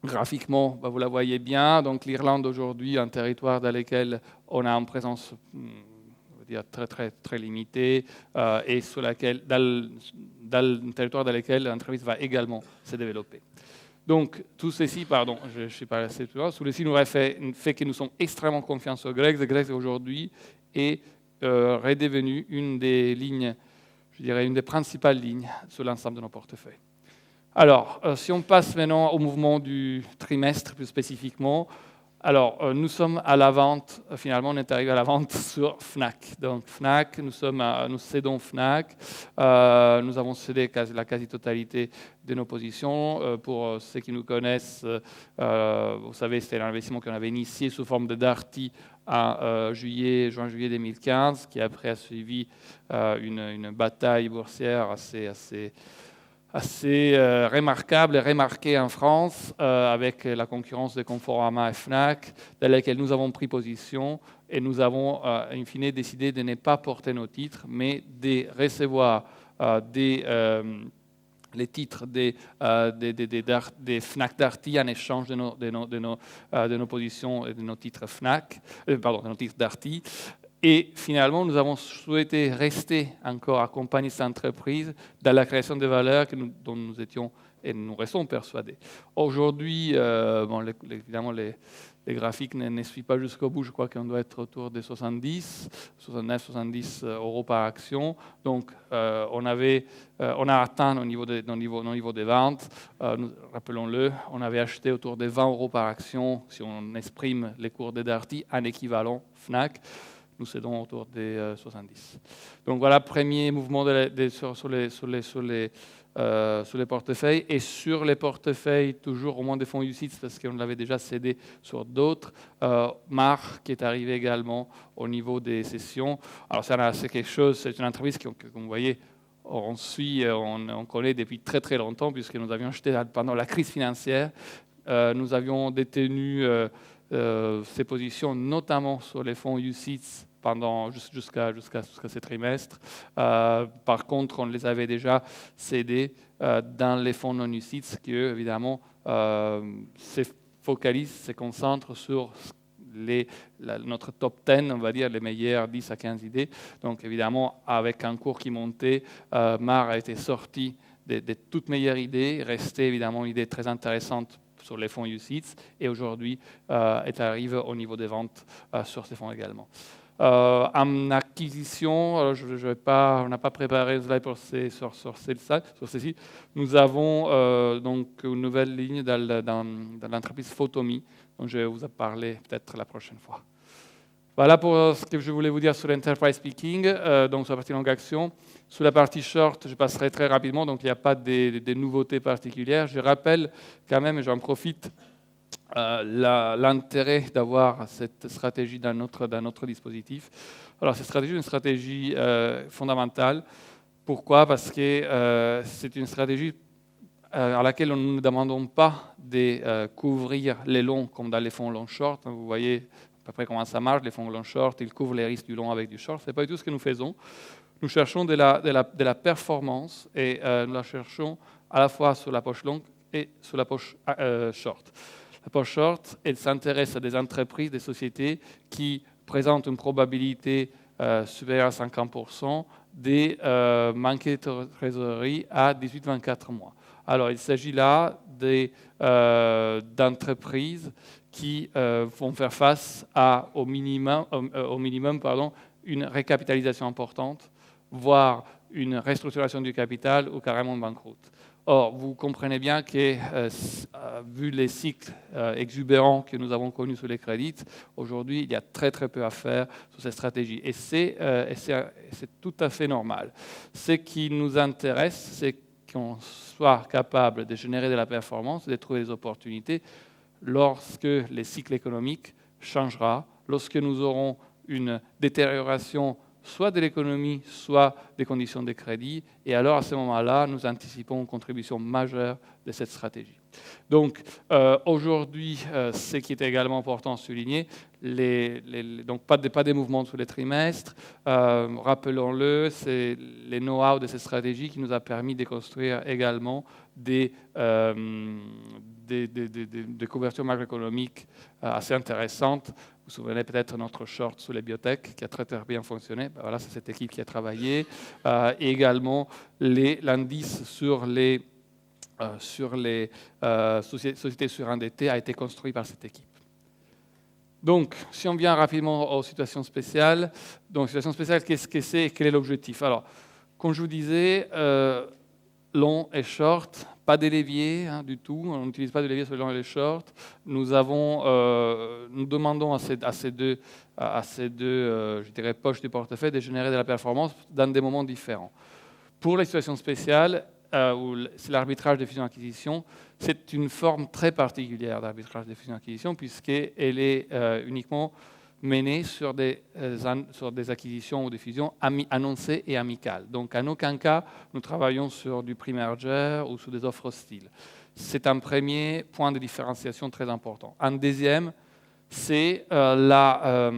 graphiquement, vous la voyez bien. Donc, l'Irlande aujourd'hui, un territoire dans lequel on a une présence très, très, très limitée et sur laquelle, dans le territoire dans lequel l'entreprise va également se développer. Donc, tout ceci, pardon, je suis pas assez tout loin, tout ceci nous fait que nous sommes extrêmement confiants sur Greggs. Greggs, aujourd'hui, est redevenu une des lignes, je dirais, une des principales lignes sur l'ensemble de nos portefeuilles. Alors, si on passe maintenant au mouvement du trimestre, plus spécifiquement, alors, nous sommes à la vente, finalement, on est arrivé à la vente sur Fnac. Donc, Fnac, nous cédons Fnac. Nous avons cédé la quasi-totalité de nos positions. Pour ceux qui nous connaissent, vous savez, c'était l'investissement qu'on avait initié sous forme de Darty en juin-juillet 2015, qui après a suivi une bataille boursière assez remarquable et remarquée en France, avec la concurrence de Conforama et Fnac, dans laquelle nous avons pris position et nous avons, in fine, décidé de ne pas porter nos titres, mais de recevoir les titres des Fnac Darty en échange de nos positions et de nos titres Fnac, de nos titres Darty. Et finalement, nous avons souhaité rester encore accompagner cette entreprise dans la création de valeur dont nous étions et nous restons persuadés. Aujourd'hui, évidemment, les graphiques ne suivent pas jusqu'au bout. Je crois qu'on doit être autour des 70 euros par action. Donc, on a atteint nos niveaux de vente. Rappelons-le, on avait acheté autour de 20 euros par action, si on exprime les cours de Darty, en équivalent Fnac. Nous cédons autour des 70. Donc voilà, premier mouvement sur les portefeuilles. Et sur les portefeuilles, toujours au moins des fonds UCITS, parce qu'on l'avait déjà cédé sur d'autres. Mar, qui est arrivé également au niveau des sessions. Alors c'est quelque chose, c'est une entreprise que, comme vous voyez, on connaît depuis très très longtemps, puisque nous avions acheté pendant la crise financière. Nous avions détenu ces positions, notamment sur les fonds UCITS, jusqu'à ce trimestre. Par contre, on les avait déjà cédés dans les fonds non UCITS qui, eux, évidemment, se concentrent sur notre top 10, on va dire, les meilleures 10 à 15 idées. Donc, évidemment, avec un cours qui montait, Mar a été sorti des toutes meilleures idées, restait évidemment une idée très intéressante sur les fonds UCITS, et aujourd'hui arrive au niveau des ventes sur ces fonds également. En acquisition, on n'a pas préparé sur ceci. Nous avons donc une nouvelle ligne dans l'entreprise Photomy, dont je vais vous en parler peut-être la prochaine fois. Voilà pour ce que je voulais vous dire sur l'enterprise speaking, donc sur la partie longue action. Sur la partie short, je passerai très rapidement, donc il n'y a pas de nouveautés particulières. Je rappelle quand même, et j'en profite, l'intérêt d'avoir cette stratégie dans notre dispositif. Alors cette stratégie est une stratégie fondamentale. Pourquoi? Parce que c'est une stratégie à laquelle nous ne demandons pas de couvrir les longs comme dans les fonds long short. Vous voyez à peu près comment ça marche, les fonds long short, ils couvrent les risques du long avec du short. Ce n'est pas du tout ce que nous faisons. Nous cherchons de la performance et nous la cherchons à la fois sur la poche longue et sur la poche short. La poche short, elle s'intéresse à des entreprises, des sociétés qui présentent une probabilité supérieure à 50% de manquer de trésorerie à 18-24 mois. Alors, il s'agit là d'entreprises qui vont faire face au minimum, une récapitalisation importante, voire une restructuration du capital ou carrément une banqueroute. Or, vous comprenez bien que, vu les cycles exubérants que nous avons connus sur les crédits, aujourd'hui, il y a très très peu à faire sur cette stratégie. Et c'est tout à fait normal. Ce qui nous intéresse, c'est qu'on soit capable de générer de la performance, de trouver des opportunités lorsque les cycles économiques changeront, lorsque nous aurons une détérioration soit de l'économie, soit des conditions de crédit. Et alors, à ce moment-là, nous anticipons une contribution majeure de cette stratégie. Donc, aujourd'hui, ce qui est également important à souligner, donc pas des mouvements sur les trimestres. Rappelons-le, c'est les know-how de cette stratégie qui nous a permis de construire également des couvertures macroéconomiques assez intéressantes. Vous vous souvenez peut-être de notre short sur les biotech qui a très, très bien fonctionné. Ben voilà, c'est cette équipe qui a travaillé. Et également, l'indice sur les sociétés surendettées a été construit par cette équipe. Donc, si on vient rapidement aux situations spéciales. Donc, situation spéciale, qu'est-ce que c'est et quel est l'objectif? Alors, comme je vous disais, long et short, pas de levier du tout. On n'utilise pas de levier sur les long et les short. Nous demandons à ces deux, je dirais, poches du portefeuille de générer de la performance dans des moments différents. Pour les situations spéciales, où c'est l'arbitrage des fusions-acquisitions, c'est une forme très particulière d'arbitrage des fusions-acquisitions puisqu'elle est uniquement menée sur des acquisitions ou des fusions annoncées et amicales. Donc, en aucun cas, nous travaillons sur du pre-merger ou sur des offres hostiles. C'est un premier point de différenciation très important. Un deuxième, c'est la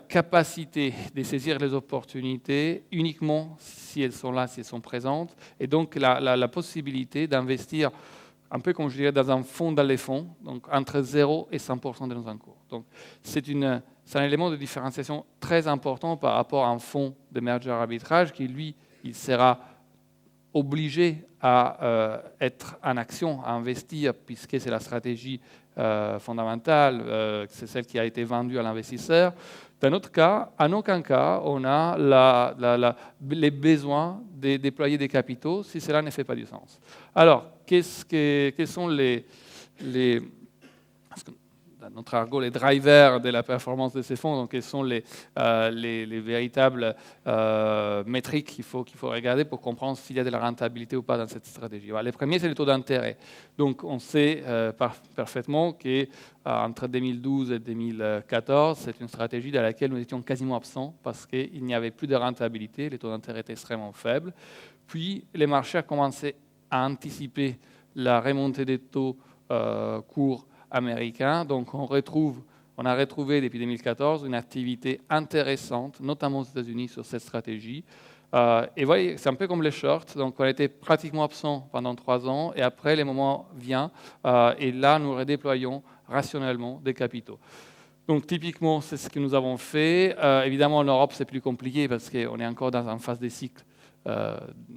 capacité de saisir les opportunités uniquement si elles sont là, si elles sont présentes, et donc la possibilité d'investir un peu comme je dirais dans un fonds dans les fonds, donc entre 0 et 100% de nos encours. Donc c'est un élément de différenciation très important par rapport à un fonds de merger arbitrage qui, lui, il sera obligé à être en action, à investir, puisque c'est la stratégie fondamentale, c'est celle qui a été vendue à l'investisseur. Dans notre cas, en aucun cas, on a les besoins de déployer des capitaux si cela ne fait pas du sens. Alors, quels sont dans notre argot, les drivers de la performance de ces fonds? Donc, quels sont les véritables métriques qu'il faut regarder pour comprendre s'il y a de la rentabilité ou pas dans cette stratégie? Les premiers, c'est le taux d'intérêt. Donc, on sait parfaitement qu'entre 2012 et 2014, c'est une stratégie dans laquelle nous étions quasiment absents parce qu'il n'y avait plus de rentabilité, les taux d'intérêt étaient extrêmement faibles. Puis, les marchés ont commencé à anticiper la remontée des taux courts américains. Donc, on a retrouvé depuis 2014 une activité intéressante, notamment aux États-Unis, sur cette stratégie. Et vous voyez, c'est un peu comme les shorts. Donc, on était pratiquement absent pendant 3 ans, et après, les moments viennent, et là, nous redéployons rationnellement des capitaux. Donc, typiquement, c'est ce que nous avons fait. Évidemment, en Europe, c'est plus compliqué parce qu'on est encore dans une phase des cycles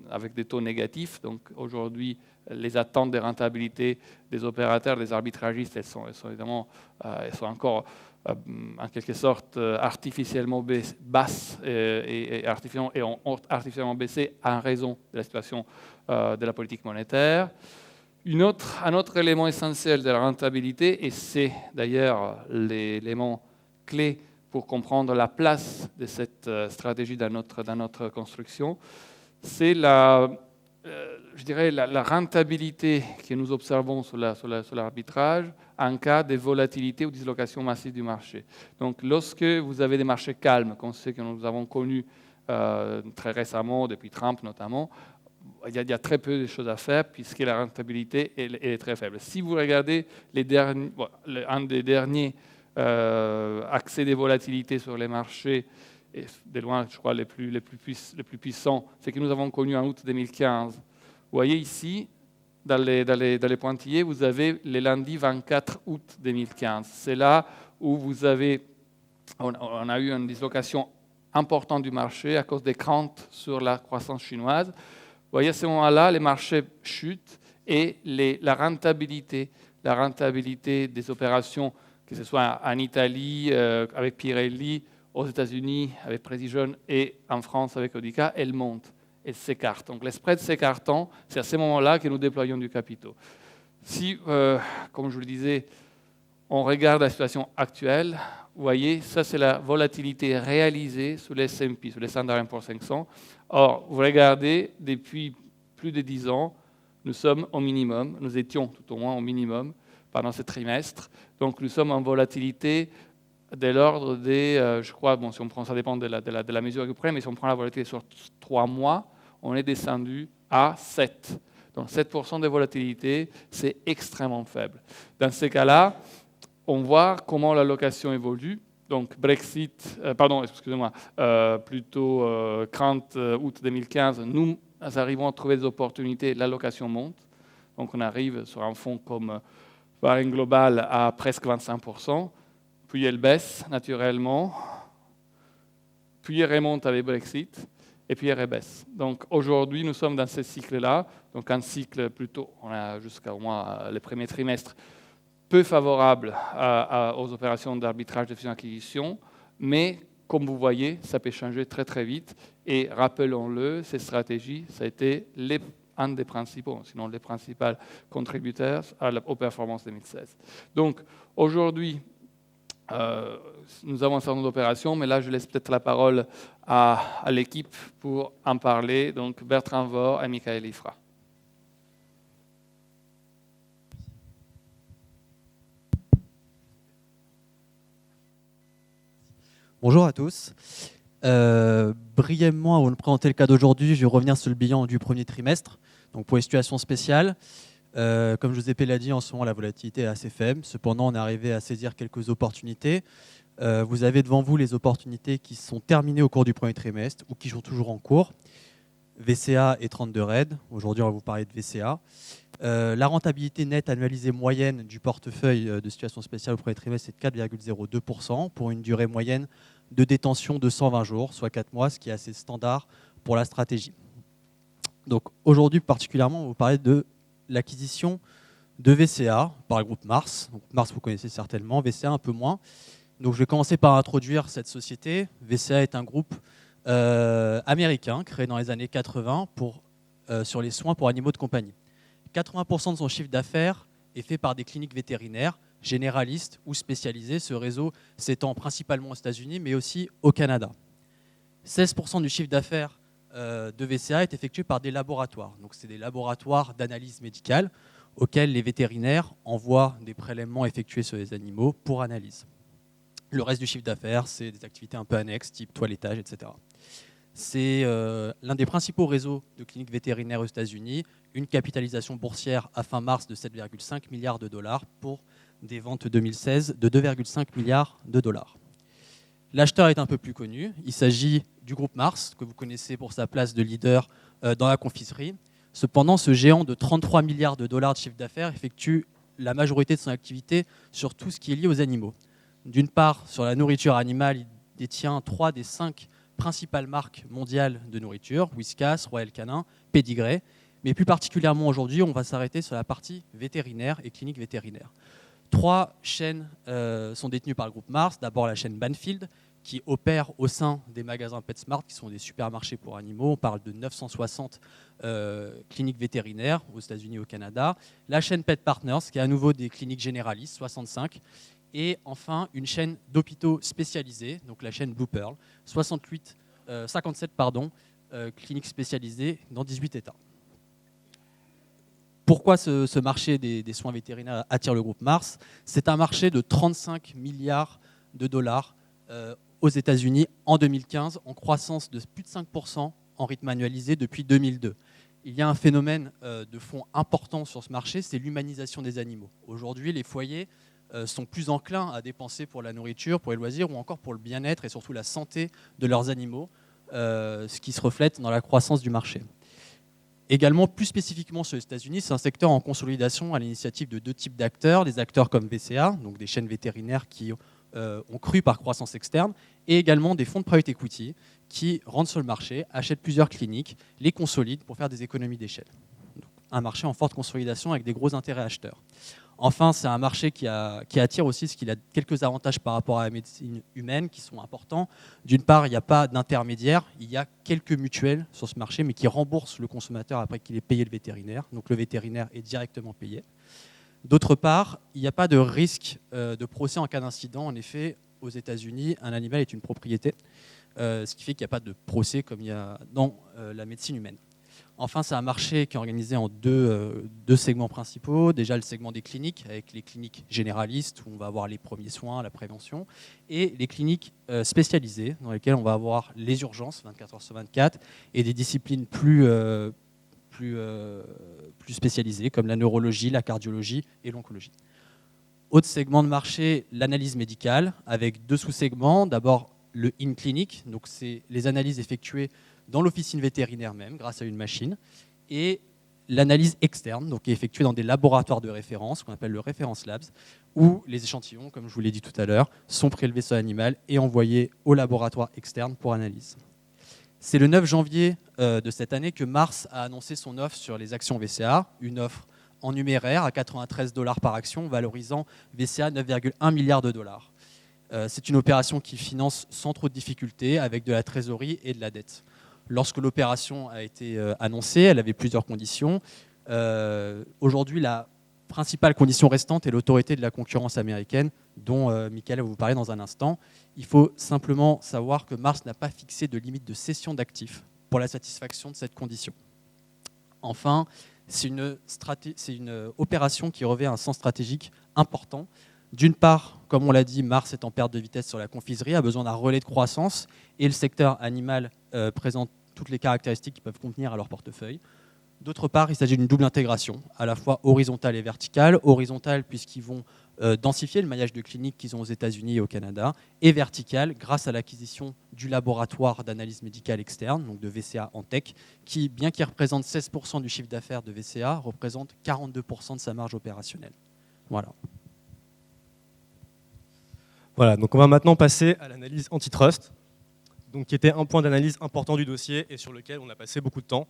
avec des taux négatifs. Donc, aujourd'hui, les attentes de rentabilité des opérateurs, des arbitragistes, elles sont évidemment elles sont encore en quelque sorte artificiellement basses et ont artificiellement baissé en raison de la situation de la politique monétaire. Un autre élément essentiel de la rentabilité, et c'est d'ailleurs l'élément clé pour comprendre la place de cette stratégie dans notre construction, c'est je dirais la rentabilité que nous observons sur l'arbitrage en cas de volatilité ou dislocation massive du marché. Donc lorsque vous avez des marchés calmes, comme ceux que nous avons connus très récemment, depuis Trump notamment, il y a très peu de choses à faire puisque la rentabilité elle est très faible. Si vous regardez un des derniers accès des volatilités sur les marchés, et de loin, je crois, les plus puissants, c'est que nous avons connu en août 2015. Vous voyez ici, dans les pointillés, vous avez le lundi 24 août 2015. C'est là où on a eu une dislocation importante du marché à cause des craintes sur la croissance chinoise. Vous voyez, à ce moment-là, les marchés chutent et la rentabilité des opérations, que ce soit en Italie avec Pirelli, aux États-Unis avec Precision et en France avec Audica, elle monte, elle s'écarte. Donc les spreads s'écartant, c'est à ce moment-là que nous déployons du capital. Si, comme je vous le disais, on regarde la situation actuelle, vous voyez, ça c'est la volatilité réalisée sur les S&P, sur les Standard & Poor's 500. Or, vous regardez, depuis plus de 10 ans, nous sommes au minimum, nous étions tout au moins au minimum pendant ce trimestre. Donc nous sommes en volatilité de l'ordre des, je crois, bon, si on prend, ça dépend de la mesure que vous prenez, mais si on prend la volatilité sur 3 mois, on est descendu à 7. Donc 7% de volatilité, c'est extrêmement faible. Dans ces cas-là, on voit comment l'allocation évolue. Donc Brexit, plutôt 30 août 2015, nous arrivons à trouver des opportunités, l'allocation monte. Donc on arrive sur un fonds comme Baring Global à presque 25%. Puis elle baisse naturellement, puis elle remonte avec Brexit, et puis elle rebaisse. Donc aujourd'hui, nous sommes dans ce cycle-là, donc un cycle plutôt, on a jusqu'à au moins le premier trimestre, peu favorable aux opérations d'arbitrage de fusion-acquisition, mais comme vous voyez, ça peut changer très très vite. Et rappelons-le, ces stratégies, ça a été un des principaux, sinon les principaux contributeurs aux performances 2016. Donc aujourd'hui, nous avons un certain nombre d'opérations, mais là je laisse peut-être la parole à l'équipe pour en parler. Donc Bertrand Vore et Michael Ifra. Bonjour à tous. Brièvement, avant de présenter le cas d'aujourd'hui, je vais revenir sur le bilan du premier trimestre. Donc pour les situations spéciales, comme Giuseppe l'a dit, en ce moment la volatilité est assez faible. Cependant, on est arrivé à saisir quelques opportunités. Vous avez devant vous les opportunités qui sont terminées au cours du premier trimestre ou qui sont toujours en cours. VCA et 32 RAID. Aujourd'hui, on va vous parler de VCA. La rentabilité nette annualisée moyenne du portefeuille de situation spéciale au premier trimestre est de 4,02% pour une durée moyenne de détention de 120 jours, soit 4 mois, ce qui est assez standard pour la stratégie. Donc aujourd'hui, particulièrement, on va vous parler de l'acquisition de VCA par le groupe Mars. Donc, Mars, vous connaissez certainement, VCA un peu moins. Donc je vais commencer par introduire cette société. VCA est un groupe américain créé dans les années 80 sur les soins pour animaux de compagnie. 80% de son chiffre d'affaires est fait par des cliniques vétérinaires généralistes ou spécialisées, ce réseau s'étend principalement aux États-Unis, mais aussi au Canada. 16% du chiffre d'affaires de VCA est effectué par des laboratoires. Donc, c'est des laboratoires d'analyse médicale auxquels les vétérinaires envoient des prélèvements effectués sur les animaux pour analyse. Le reste du chiffre d'affaires, c'est des activités un peu annexes, type toilettage, etc. C'est l'un des principaux réseaux de cliniques vétérinaires aux États-Unis, une capitalisation boursière à fin mars de 7,5 milliards de dollars pour des ventes 2016 de 2,5 milliards de dollars. L'acheteur est un peu plus connu, il s'agit du groupe Mars, que vous connaissez pour sa place de leader dans la confiserie. Cependant, ce géant de 33 milliards de dollars de chiffre d'affaires effectue la majorité de son activité sur tout ce qui est lié aux animaux. D'une part, sur la nourriture animale, il détient 3 des 5 principales marques mondiales de nourriture, Whiskas, Royal Canin, Pedigree. Mais plus particulièrement aujourd'hui, on va s'arrêter sur la partie vétérinaire et clinique vétérinaire. 3 chaînes sont détenues par le groupe Mars. D'abord la chaîne Banfield, qui opèrent au sein des magasins PetSmart, qui sont des supermarchés pour animaux. On parle de 960 cliniques vétérinaires aux États-Unis et au Canada. La chaîne Pet Partners, qui est à nouveau des cliniques généralistes, 65. Et enfin, une chaîne d'hôpitaux spécialisés, donc la chaîne Blue Pearl, 57 cliniques spécialisées dans 18 États. Pourquoi ce marché des soins vétérinaires attire le groupe Mars? C'est un marché de 35 milliards de dollars aux États-Unis en 2015, en croissance de plus de 5% en rythme annualisé depuis 2002. Il y a un phénomène de fond important sur ce marché, c'est l'humanisation des animaux. Aujourd'hui, les foyers sont plus enclins à dépenser pour la nourriture, pour les loisirs ou encore pour le bien-être et surtout la santé de leurs animaux, ce qui se reflète dans la croissance du marché. Également, plus spécifiquement sur les États-Unis, c'est un secteur en consolidation à l'initiative de deux types d'acteurs, des acteurs comme VCA, donc des chaînes vétérinaires qui ont cru par croissance externe, et également des fonds de private equity qui rentrent sur le marché, achètent plusieurs cliniques, les consolident pour faire des économies d'échelle. Un marché en forte consolidation avec des gros intérêts acheteurs. Enfin, c'est un marché qui attire aussi, parce qu'il a quelques avantages par rapport à la médecine humaine qui sont importants. D'une part, il n'y a pas d'intermédiaire, il y a quelques mutuelles sur ce marché, mais qui remboursent le consommateur après qu'il ait payé le vétérinaire. Donc le vétérinaire est directement payé. D'autre part, il n'y a pas de risque de procès en cas d'incident. En effet, aux États-Unis, un animal est une propriété, ce qui fait qu'il n'y a pas de procès comme il y a dans la médecine humaine. Enfin, c'est un marché qui est organisé en deux segments principaux. Déjà, le segment des cliniques, avec les cliniques généralistes, où on va avoir les premiers soins, la prévention, et les cliniques spécialisées, dans lesquelles on va avoir les urgences, 24 heures sur 24, et des disciplines plus spécialisées, comme la neurologie, la cardiologie et l'oncologie. Autre segment de marché, l'analyse médicale, avec deux sous-segments. D'abord, le in-clinic, donc c'est les analyses effectuées dans l'officine vétérinaire même, grâce à une machine, et l'analyse externe, donc qui est effectuée dans des laboratoires de référence, qu'on appelle le reference labs, où les échantillons, comme je vous l'ai dit tout à l'heure, sont prélevés sur l'animal et envoyés au laboratoire externe pour analyse. C'est le 9 janvier de cette année que Mars a annoncé son offre sur les actions VCA, une offre en numéraire à 93 $ par action, valorisant VCA 9,1 milliards de dollars. C'est une opération qui finance sans trop de difficultés, avec de la trésorerie et de la dette. Lorsque l'opération a été annoncée, elle avait plusieurs conditions. Aujourd'hui, la principale condition restante est l'autorité de la concurrence américaine, dont Michael va vous parler dans un instant. Il faut simplement savoir que Mars n'a pas fixé de limite de cession d'actifs pour la satisfaction de cette condition. Enfin, c'est une opération qui revêt un sens stratégique important. D'une part, comme on l'a dit, Mars est en perte de vitesse sur la confiserie, a besoin d'un relais de croissance, et le secteur animal présente toutes les caractéristiques qu'ils peuvent contenir à leur portefeuille. D'autre part, il s'agit d'une double intégration, à la fois horizontale et verticale. Horizontale, puisqu'ils vont densifier le maillage de cliniques qu'ils ont aux États-Unis et au Canada, et verticale, grâce à l'acquisition du laboratoire d'analyse médicale externe, donc de VCA Antech, qui, bien qu'il représente 16% du chiffre d'affaires de VCA, représente 42% de sa marge opérationnelle. Voilà. Voilà, donc on va maintenant passer à l'analyse antitrust, donc qui était un point d'analyse important du dossier et sur lequel on a passé beaucoup de temps.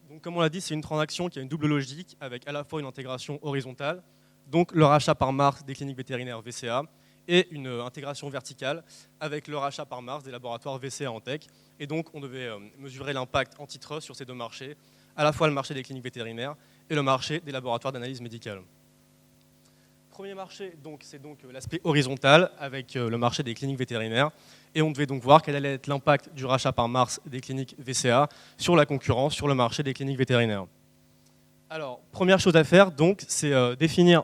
Donc comme on l'a dit, c'est une transaction qui a une double logique avec à la fois une intégration horizontale, donc le rachat par Mars des cliniques vétérinaires VCA, et une intégration verticale avec le rachat par Mars des laboratoires VCA Antech. Et donc on devait mesurer l'impact antitrust sur ces deux marchés, à la fois le marché des cliniques vétérinaires et le marché des laboratoires d'analyse médicale. Premier marché, c'est donc l'aspect horizontal avec le marché des cliniques vétérinaires. Et on devait donc voir quel allait être l'impact du rachat par Mars des cliniques VCA sur la concurrence, sur le marché des cliniques vétérinaires. Alors, première chose à faire, donc, c'est définir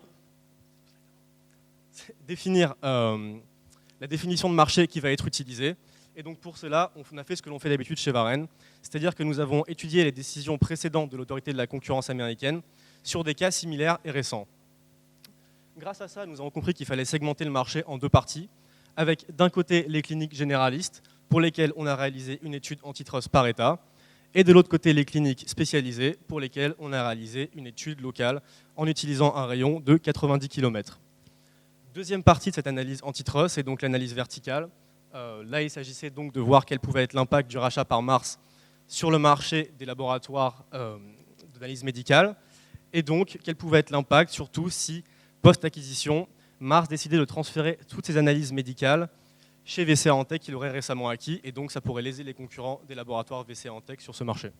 la définition de marché qui va être utilisée. Et donc pour cela, on a fait ce que l'on fait d'habitude chez Varenne, c'est-à-dire que nous avons étudié les décisions précédentes de l'autorité de la concurrence américaine sur des cas similaires et récents. Grâce à ça, nous avons compris qu'il fallait segmenter le marché en deux parties, avec d'un côté les cliniques généralistes, pour lesquelles on a réalisé une étude antitrust par État, et de l'autre côté les cliniques spécialisées, pour lesquelles on a réalisé une étude locale en utilisant un rayon de 90 km. Deuxième partie de cette analyse antitrust, c'est donc l'analyse verticale. Là, il s'agissait donc de voir quel pouvait être l'impact du rachat par Mars sur le marché des laboratoires d'analyse médicale, et donc quel pouvait être l'impact, surtout si post-acquisition, Mars décidait de transférer toutes ses analyses médicales chez VCA Antech qu'il aurait récemment acquis, et donc ça pourrait léser les concurrents des laboratoires VCA Antech sur ce marché.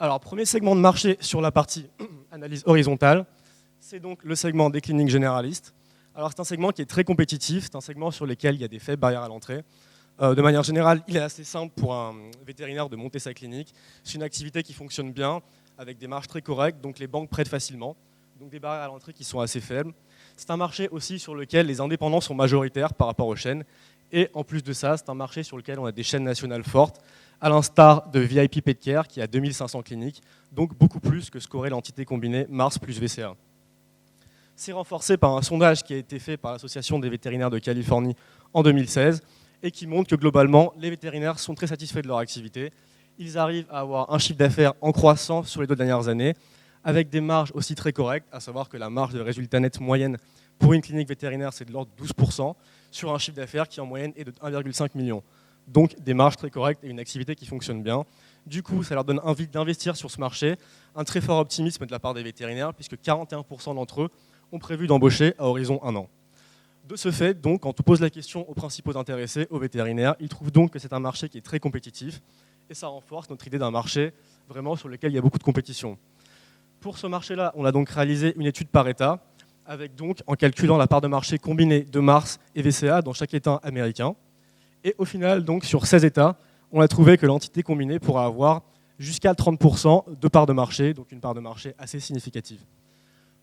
Alors, premier segment de marché sur la partie analyse horizontale, c'est donc le segment des cliniques généralistes. Alors c'est un segment qui est très compétitif, c'est un segment sur lequel il y a des faibles barrières à l'entrée. De manière générale, il est assez simple pour un vétérinaire de monter sa clinique. C'est une activité qui fonctionne bien, avec des marges très correctes, donc les banques prêtent facilement, donc des barrières à l'entrée qui sont assez faibles. C'est un marché aussi sur lequel les indépendants sont majoritaires par rapport aux chaînes, et en plus de ça, c'est un marché sur lequel on a des chaînes nationales fortes, à l'instar de VIP Pet Care qui a 2500 cliniques, donc beaucoup plus que ce qu'aurait l'entité combinée Mars plus VCA. C'est renforcé par un sondage qui a été fait par l'Association des vétérinaires de Californie en 2016, et qui montre que globalement, les vétérinaires sont très satisfaits de leur activité. Ils arrivent à avoir un chiffre d'affaires en croissance sur les 2 dernières années, avec des marges aussi très correctes, à savoir que la marge de résultat net moyenne pour une clinique vétérinaire, c'est de l'ordre de 12%, sur un chiffre d'affaires qui en moyenne est de 1,5 million. Donc des marges très correctes et une activité qui fonctionne bien. Du coup, ça leur donne envie d'investir sur ce marché, un très fort optimisme de la part des vétérinaires, puisque 41% d'entre eux ont prévu d'embaucher à horizon 1 an. De ce fait, donc, quand on pose la question aux principaux intéressés, aux vétérinaires, ils trouvent donc que c'est un marché qui est très compétitif, et ça renforce notre idée d'un marché vraiment sur lequel il y a beaucoup de compétition. Pour ce marché-là, on a donc réalisé une étude par État, avec donc, en calculant la part de marché combinée de Mars et VCA dans chaque État américain. Et au final, donc, sur 16 États, on a trouvé que l'entité combinée pourra avoir jusqu'à 30% de part de marché, donc une part de marché assez significative.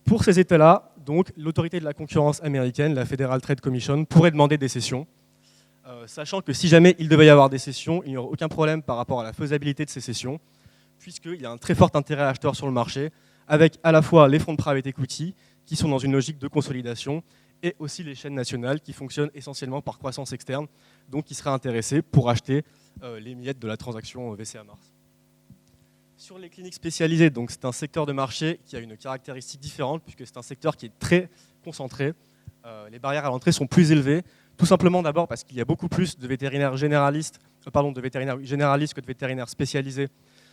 Pour ces États-là, donc, l'autorité de la concurrence américaine, la Federal Trade Commission, pourrait demander des cessions, sachant que si jamais il devait y avoir des cessions, il n'y aurait aucun problème par rapport à la faisabilité de ces cessions, puisqu'il y a un très fort intérêt acheteur sur le marché, avec à la fois les fonds de private equity, qui sont dans une logique de consolidation, et aussi les chaînes nationales qui fonctionnent essentiellement par croissance externe, donc qui seraient intéressées pour acheter les miettes de la transaction VCA Mars. Sur les cliniques spécialisées, donc c'est un secteur de marché qui a une caractéristique différente puisque c'est un secteur qui est très concentré. Les barrières à l'entrée sont plus élevées, tout simplement d'abord parce qu'il y a beaucoup plus de vétérinaires généralistes, généralistes que de vétérinaires spécialisés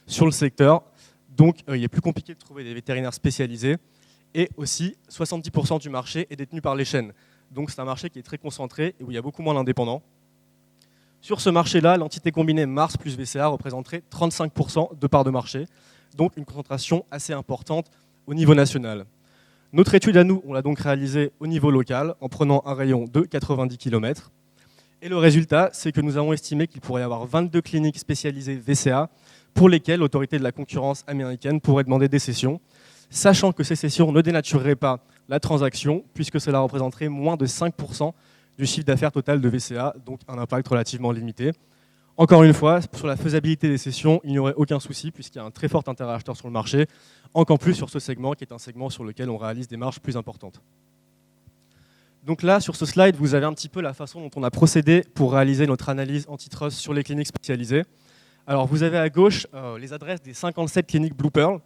sur le secteur. Donc il est plus compliqué de trouver des vétérinaires spécialisés. Et aussi, 70% du marché est détenu par les chaînes. Donc c'est un marché qui est très concentré et où il y a beaucoup moins d'indépendants. Sur ce marché-là, l'entité combinée Mars plus VCA représenterait 35% de part de marché, donc une concentration assez importante au niveau national. Notre étude à nous, on l'a donc réalisée au niveau local, en prenant un rayon de 90 km. Et le résultat, c'est que nous avons estimé qu'il pourrait y avoir 22 cliniques spécialisées VCA pour lesquelles l'autorité de la concurrence américaine pourrait demander des cessions, sachant que ces cessions ne dénatureraient pas la transaction, puisque cela représenterait moins de 5% du chiffre d'affaires total de VCA, donc un impact relativement limité. Encore une fois, sur la faisabilité des cessions, il n'y aurait aucun souci puisqu'il y a un très fort intérêt acheteur sur le marché, encore plus sur ce segment qui est un segment sur lequel on réalise des marges plus importantes. Donc là, sur ce slide, vous avez un petit peu la façon dont on a procédé pour réaliser notre analyse antitrust sur les cliniques spécialisées. Alors vous avez à gauche les adresses des 57 cliniques Blue Pearl,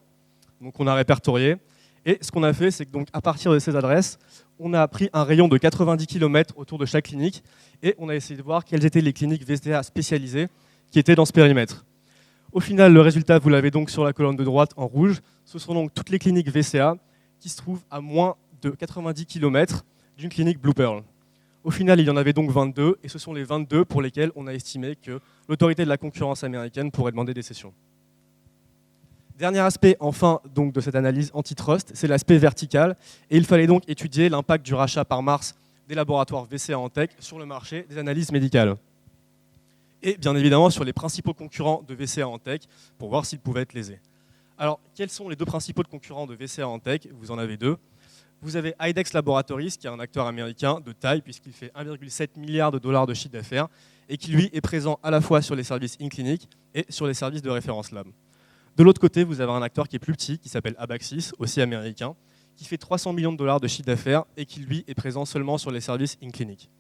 donc on a répertorié. Et ce qu'on a fait, c'est que donc, à partir de ces adresses, on a pris un rayon de 90 km autour de chaque clinique et on a essayé de voir quelles étaient les cliniques VCA spécialisées qui étaient dans ce périmètre. Au final, le résultat, vous l'avez donc sur la colonne de droite en rouge. Ce sont donc toutes les cliniques VCA qui se trouvent à moins de 90 km d'une clinique Blue Pearl. Au final, il y en avait donc 22 et ce sont les 22 pour lesquels on a estimé que l'autorité de la concurrence américaine pourrait demander des cessions. Dernier aspect, enfin, donc, de cette analyse antitrust, c'est l'aspect vertical. Et il fallait donc étudier l'impact du rachat par Mars des laboratoires VCA Antech sur le marché des analyses médicales. Et bien évidemment sur les principaux concurrents de VCA Antech pour voir s'ils pouvaient être lésés. Alors, quels sont les deux principaux concurrents de VCA Antech? Vous en avez deux. Vous avez IDEXX Laboratories, qui est un acteur américain de taille, puisqu'il fait 1,7 milliard de dollars de chiffre d'affaires, et qui, lui, est présent à la fois sur les services in-clinic et sur les services de référence lab. De l'autre côté, vous avez un acteur qui est plus petit, qui s'appelle Abaxis, aussi américain, qui fait 300 millions de dollars de chiffre d'affaires et qui, lui, est présent seulement sur les services in-clinic.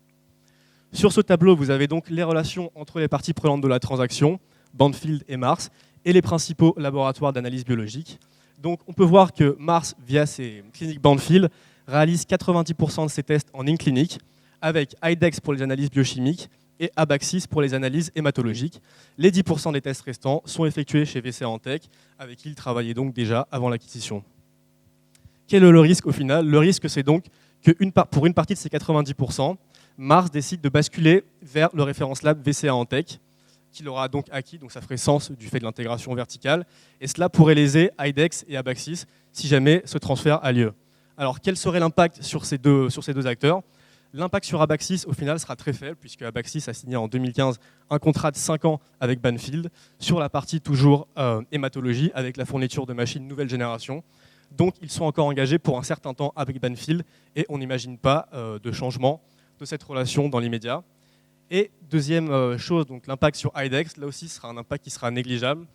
Sur ce tableau, vous avez donc les relations entre les parties prenantes de la transaction, Banfield et Mars, et les principaux laboratoires d'analyse biologique. Donc on peut voir que Mars, via ses cliniques Banfield, réalise 90% de ses tests en in-clinic, avec IDEXX pour les analyses biochimiques et Abaxis pour les analyses hématologiques. Les 10% des tests restants sont effectués chez VCA Antech, avec qui il travaillait donc déjà avant l'acquisition. Quel est le risque au final? Le risque, c'est donc que pour une partie de ces 90%, Mars décide de basculer vers le Reference Lab VCA en Tech, qu'il aura donc acquis, donc ça ferait sens du fait de l'intégration verticale, et cela pourrait léser IDEX et Abaxis si jamais ce transfert a lieu. Alors quel serait l'impact sur ces deux acteurs? L'impact sur Abaxis, au final, sera très faible, puisque Abaxis a signé en 2015 un contrat de 5 ans avec Banfield, sur la partie toujours hématologie, avec la fourniture de machines nouvelle génération. Donc ils sont encore engagés pour un certain temps avec Banfield, et on n'imagine pas de changement de cette relation dans l'immédiat. Et deuxième chose, donc l'impact sur IDEX, là aussi ce sera un impact qui sera négligeable,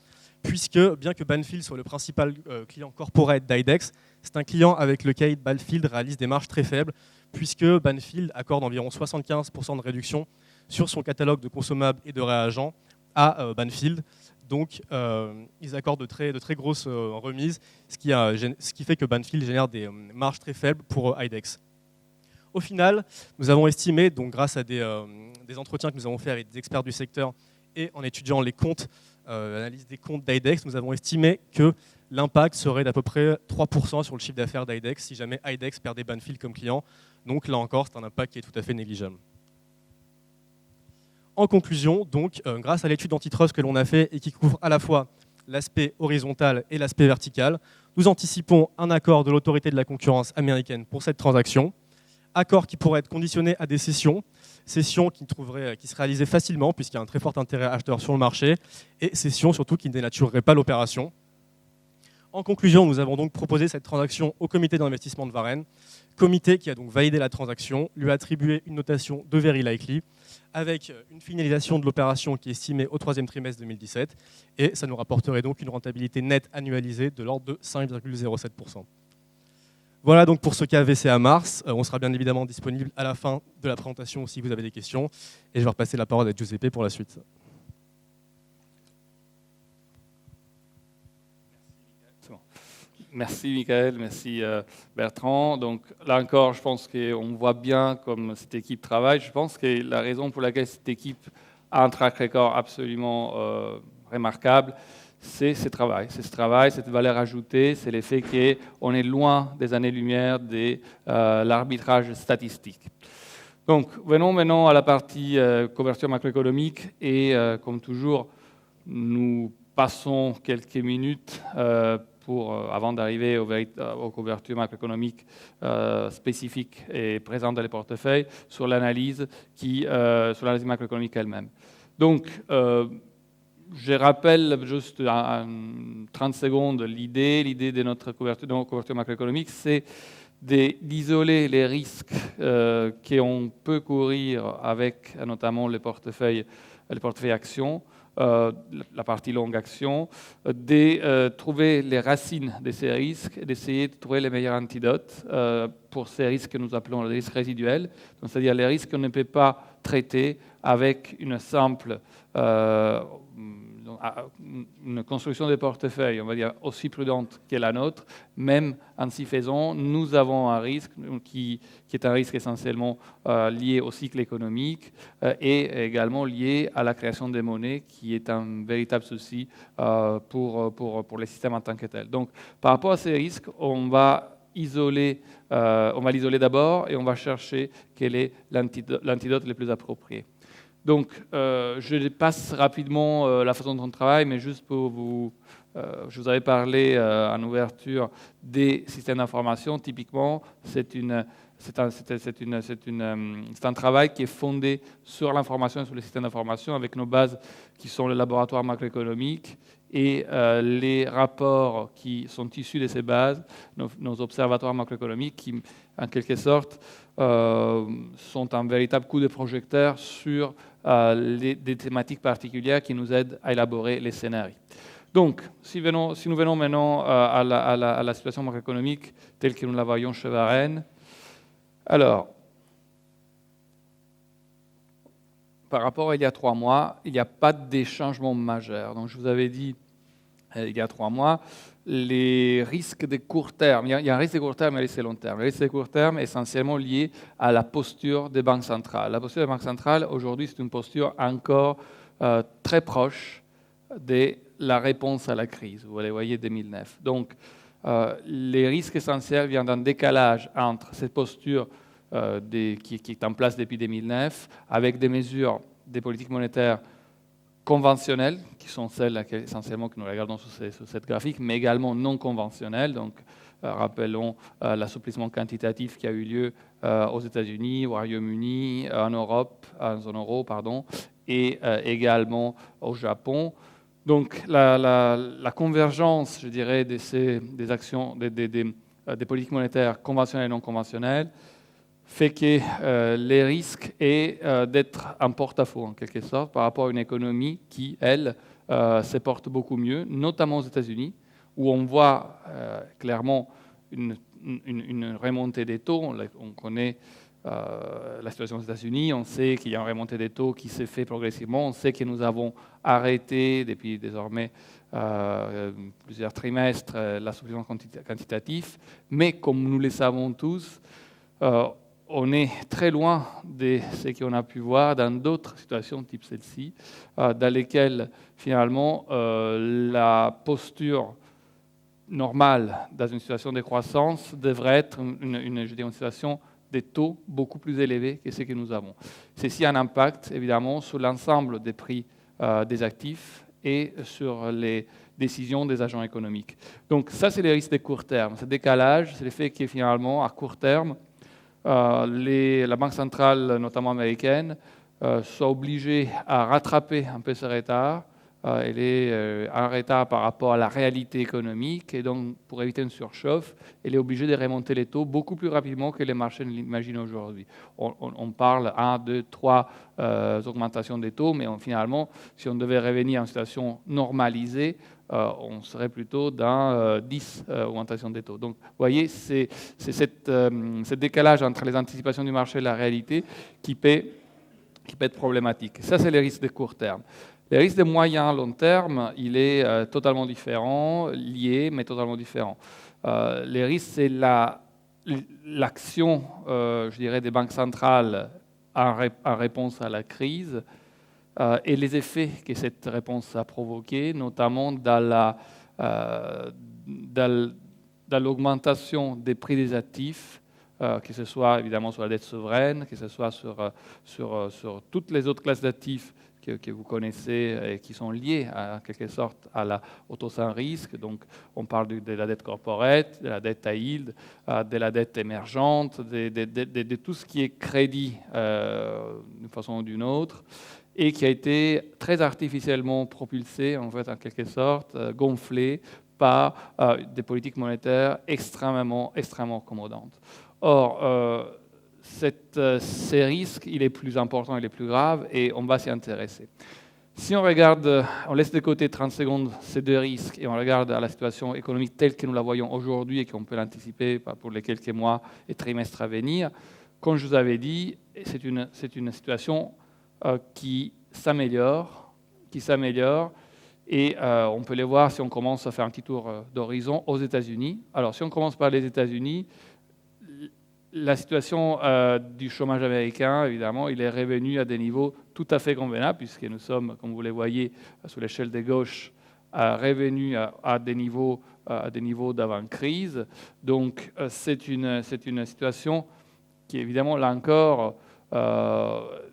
puisque bien que Banfield soit le principal client corporate d'IDEX, c'est un client avec lequel Banfield réalise des marges très faibles, puisque Banfield accorde environ 75% de réduction sur son catalogue de consommables et de réagents à Banfield. Donc ils accordent de très grosses remises, ce qui fait que Banfield génère des marges très faibles pour IDEX. Au final, nous avons estimé, donc grâce à des entretiens que nous avons faits avec des experts du secteur et en étudiant les comptes, l'analyse des comptes d'IDEX, nous avons estimé que l'impact serait d'à peu près 3% sur le chiffre d'affaires d'IDEX si jamais IDEX perdait Banfield comme client. Donc là encore, c'est un impact qui est tout à fait négligeable. En conclusion, donc, grâce à l'étude antitrust que l'on a fait et qui couvre à la fois l'aspect horizontal et l'aspect vertical, nous anticipons un accord de l'autorité de la concurrence américaine pour cette transaction. Accord qui pourrait être conditionné à des cessions qui se réalisaient facilement puisqu'il y a un très fort intérêt acheteur sur le marché, et cessions surtout qui ne dénatureraient pas l'opération. En conclusion, nous avons donc proposé cette transaction au comité d'investissement de Varennes, comité qui a donc validé la transaction, lui a attribué une notation de very likely, avec une finalisation de l'opération qui est estimée au troisième trimestre 2017, et ça nous rapporterait donc une rentabilité nette annualisée de l'ordre de 5,07%. Voilà donc pour ce cas VCA Mars. On sera bien évidemment disponible à la fin de la présentation si vous avez des questions. Et je vais repasser la parole à Giuseppe pour la suite. Merci Michael, merci Bertrand. Donc là encore, je pense qu'on voit bien comme cette équipe travaille. Je pense que la raison pour laquelle cette équipe a un track record absolument remarquable, c'est ce travail, cette valeur ajoutée, c'est le fait qu'on est loin des années-lumière de l'arbitrage statistique. Donc, venons maintenant à la partie couverture macroéconomique et comme toujours, nous passons quelques minutes avant d'arriver aux couvertures macroéconomiques spécifiques et présentes dans les portefeuilles sur l'analyse macroéconomique elle-même. Donc, je rappelle juste en 30 secondes l'idée de notre couverture macroéconomique, c'est d'isoler les risques qu'on peut courir avec notamment les portefeuilles actions, la partie longue action, de trouver les racines de ces risques et d'essayer de trouver les meilleurs antidotes pour ces risques que nous appelons les risques résiduels, c'est-à-dire les risques qu'on ne peut pas traiter avec une simple une construction de portefeuille, on va dire, aussi prudente que la nôtre. Même en s'y faisant, nous avons un risque qui est un risque essentiellement lié au cycle économique et également lié à la création des monnaies, qui est un véritable souci pour les systèmes en tant que tels. Donc, par rapport à ces risques, on va l'isoler d'abord et on va chercher quel est l'antidote le plus approprié. Donc, je passe rapidement la façon dont on travaille, mais juste pour je vous avais parlé en ouverture des systèmes d'information. Typiquement, c'est un travail qui est fondé sur l'information et sur les systèmes d'information, avec nos bases qui sont le laboratoire macroéconomique et les rapports qui sont issus de ces bases, nos observatoires macroéconomiques qui, en quelque sorte, sont un véritable coup de projecteur sur des thématiques particulières qui nous aident à élaborer les scénarios. Donc, si nous venons maintenant à la situation macroéconomique telle que nous la voyons chez Varennes, alors, par rapport à il y a 3 mois, il n'y a pas de changement majeur. Donc, je vous avais dit il y a 3 mois, les risques de court terme, il y a un risque de court terme et un risque de long terme. Le risque de court terme est essentiellement lié à la posture des banques centrales. La posture des banques centrales, aujourd'hui, c'est une posture encore très proche de la réponse à la crise. Vous les voyez 2009. Donc, les risques essentiels viennent d'un décalage entre cette posture qui est en place depuis 2009, avec des mesures des politiques monétaires conventionnelles, qui sont celles essentiellement que nous regardons sur cette graphique, mais également non conventionnelles. Donc, rappelons l'assouplissement quantitatif qui a eu lieu aux États-Unis, au Royaume-Uni, en Europe, en zone euro, pardon, et également au Japon. Donc, la convergence, je dirais, des actions, des politiques monétaires conventionnelles et non conventionnelles fait que les risques est d'être en porte-à-faux, en quelque sorte, par rapport à une économie qui, elle, se porte beaucoup mieux, notamment aux États-Unis, où on voit clairement une remontée des taux. On connaît la situation aux États-Unis, on sait qu'il y a une remontée des taux qui s'est fait progressivement, on sait que nous avons arrêté depuis désormais plusieurs trimestres l'assouplissement quantitatif, mais comme nous le savons tous, on est très loin de ce qu'on a pu voir dans d'autres situations type celle-ci, dans lesquelles finalement la posture normale dans une situation de croissance devrait être une situation des taux beaucoup plus élevés que ce que nous avons. Ceci a un impact évidemment sur l'ensemble des prix des actifs et sur les décisions des agents économiques. Donc ça, c'est les risques de court terme. Ce décalage, c'est le fait que finalement, à court terme, la Banque centrale, notamment américaine, soit obligée à rattraper un peu ce retard. Elle est en retard par rapport à la réalité économique et donc pour éviter une surchauffe, elle est obligée de remonter les taux beaucoup plus rapidement que les marchés ne l'imaginent aujourd'hui. On parle 1, 2, 3 augmentations des taux, mais finalement, si on devait revenir en situation normalisée, on serait plutôt dans 10 augmentations des taux. Donc, vous voyez, c'est ce décalage entre les anticipations du marché et la réalité qui peut être problématique. Ça, c'est les risques de court terme. Les risques de moyen long terme, il est totalement différent, lié, mais totalement différent. Les risques, c'est l'action, je dirais, des banques centrales en réponse à la crise et les effets que cette réponse a provoqués, notamment dans l'augmentation des prix des actifs, que ce soit évidemment sur la dette souveraine, que ce soit sur toutes les autres classes d'actifs que vous connaissez et qui sont liées en quelque sorte au taux sans risque. Donc on parle de la dette corporate, de la dette à yield, de la dette émergente, de tout ce qui est crédit d'une façon ou d'une autre et qui a été très artificiellement propulsé, en fait, en quelque sorte, gonflé par des politiques monétaires extrêmement accommodantes. Or, ces risques, il est plus important, il est plus grave, et on va s'y intéresser. Si on regarde, on laisse de côté 30 secondes ces deux risques, et on regarde à la situation économique telle que nous la voyons aujourd'hui, et qu'on peut l'anticiper pour les quelques mois et trimestres à venir, comme je vous avais dit, c'est une situation qui s'améliore, et on peut les voir si on commence à faire un petit tour d'horizon aux États-Unis. Alors, si on commence par les États-Unis, la situation du chômage américain, évidemment, il est revenu à des niveaux tout à fait convenables, puisque nous sommes, comme vous les voyez, sur l'échelle de gauche, revenus à des niveaux d'avant-crise. Donc, c'est une situation qui, évidemment, là encore,